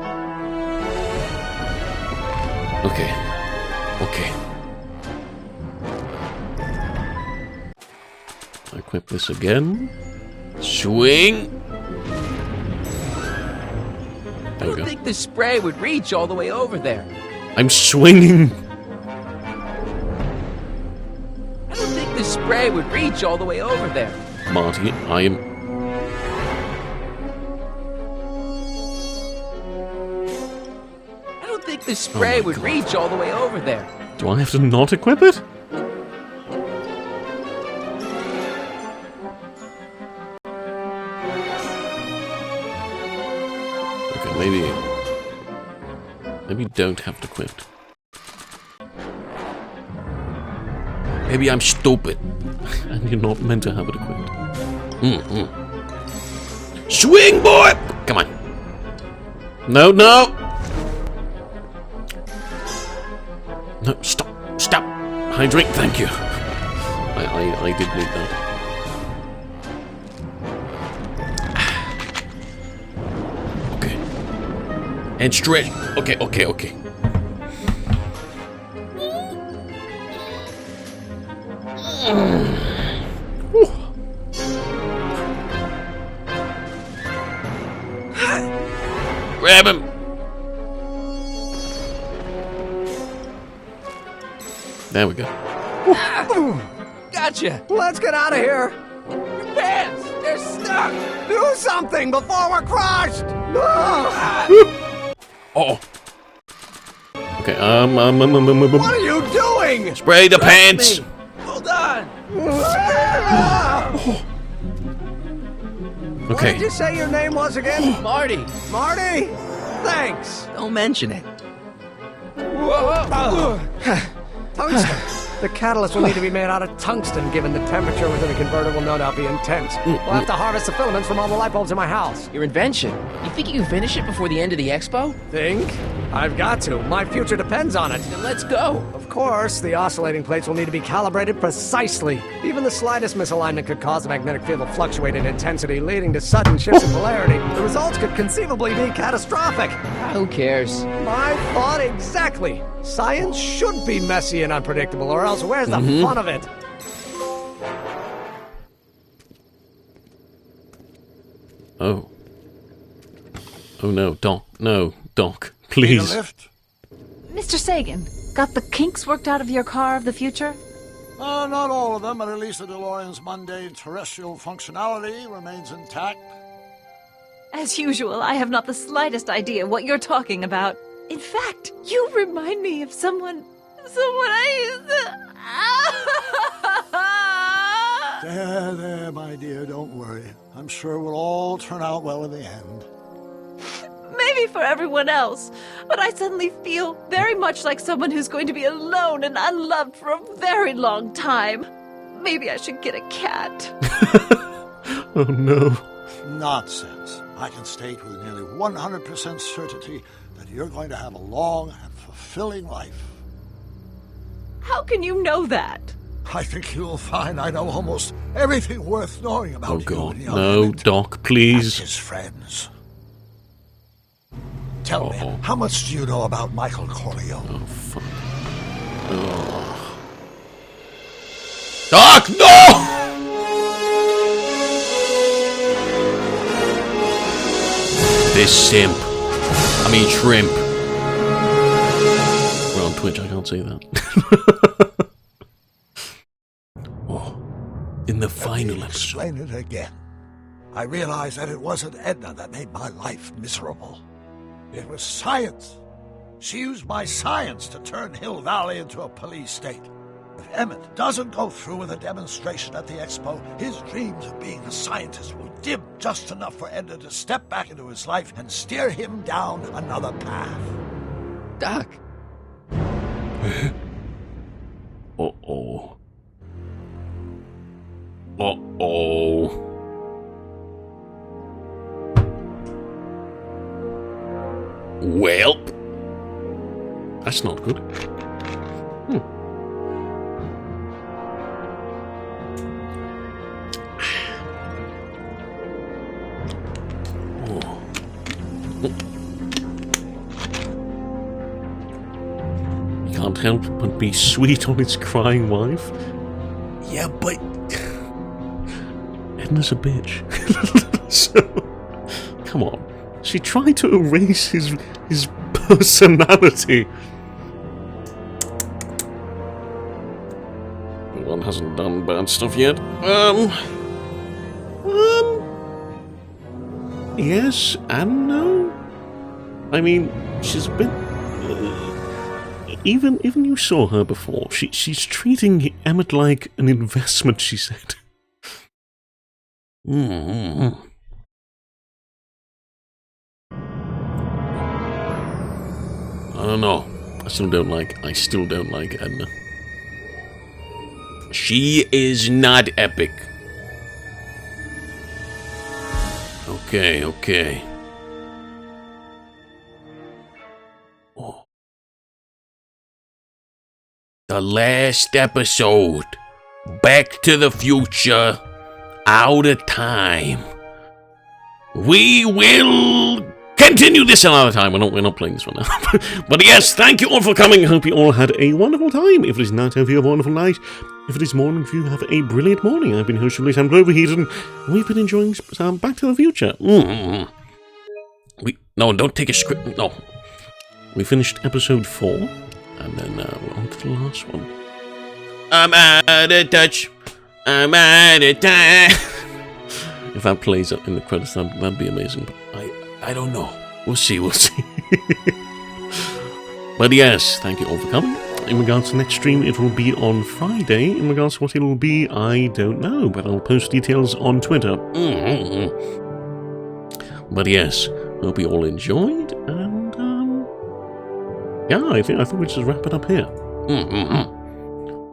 Okay. I equip this again. Swing! I don't think the spray would reach all the way over there. I'm swinging! I don't think the spray would reach all the way over there. Marty, I am... I don't think the spray would reach all the way over there. Do I have to not equip it? Okay, maybe don't have it equipped. Maybe I'm stupid. And you're not meant to have it equipped. Swing, boy! Come on. No. No, stop. Hydrate, thank you. I did need that. Okay. And stretch. Okay. Grab him. There we go. Gotcha. Let's get out of here. Your pants, they're stuck. Do something before we're crushed. Oh. Okay. What are you doing? Spray the pants. Me. Hold on. What Okay. did you say your name was again? Marty. Marty? Thanks. Don't mention it. Tungsten. The catalyst will need to be made out of tungsten, given the temperature within the converter will no doubt be intense. We'll have to harvest the filaments from all the light bulbs in my house. Your invention. You think you can finish it before the end of the expo? Think? I've got to. My future depends on it. Then let's go. Of course, the oscillating plates will need to be calibrated precisely. Even the slightest misalignment could cause the magnetic field to fluctuate in intensity, leading to sudden shifts in polarity. The results could conceivably be catastrophic. Who cares? My thought exactly. Science should be messy and unpredictable, or else where's the fun of it? Oh. Oh no, Doc. No, Doc. Please. Need a lift? Mr. Sagan, got the kinks worked out of your car of the future? Not all of them, but at least the DeLorean's mundane terrestrial functionality remains intact. As usual, I have not the slightest idea what you're talking about. In fact, you remind me of someone I used to... There, my dear, don't worry. I'm sure we'll all turn out well in the end. Maybe for everyone else, but I suddenly feel very much like someone who's going to be alone and unloved for a very long time. Maybe I should get a cat. Oh no. Nonsense. I can state with nearly 100% certainty that you're going to have a long and fulfilling life. How can you know that? I think you'll find I know almost everything worth knowing about you God. and young No, Emmett Doc, and please. his friends. Tell me, how much do you know about Michael Corleone? Oh, fuck. Oh. Doc, no! This simp. I mean shrimp. We're on Twitch, I can't say that. Oh. In the final episode. Explain it again. I realized that it wasn't Edna that made my life miserable. It was science. She used my science to turn Hill Valley into a police state. If Emmett doesn't go through with a demonstration at the expo, his dreams of being a scientist will dim just enough for Edna to step back into his life and steer him down another path. Doc. Uh-oh. Uh-oh. Well, that's not good. You can't help but be sweet on its crying wife. Yeah, but Edna's a bitch. So, come on. She tried to erase his personality. One hasn't done bad stuff yet. Yes and no. I mean, she's a bit. Even you saw her before. She's treating Emmett like an investment. She said. I don't know. I still don't like Edna. She is not epic. Okay. Oh. The last episode. Back to the Future. Out of time. We will continue this another time. We're not playing this one now. But yes, thank you all for coming. I hope you all had a wonderful time. If it is night, I hope you have a wonderful night. If it is morning, if you have a brilliant morning. I've been host Julius, I'm overheated, and we've been enjoying Back to the Future. No, don't take a script. No. We finished episode 4, and then we're on to the last one. I'm out of touch. I'm out of time. If that plays up in the credits, that'd be amazing. But I don't know. We'll see. But yes, thank you all for coming. In regards to next stream, it will be on Friday. In regards to what it will be, I don't know, but I'll post details on Twitter. But yes, hope you all enjoyed, and yeah, I think we'll just wrap it up here.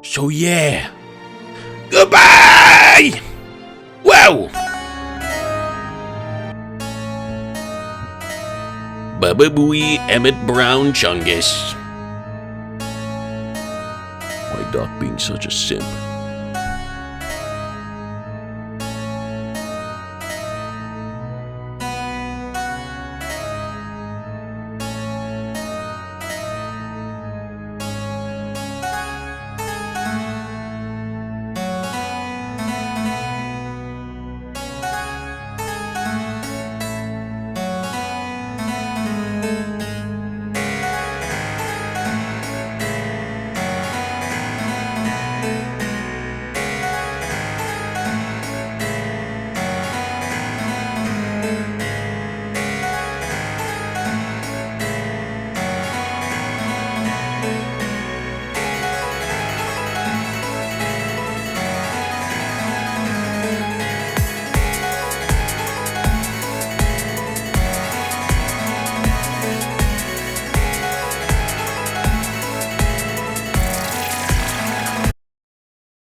So yeah, goodbye. Wow. Baba Booey Emmett Brown Chungus. Why Doc being such a simp?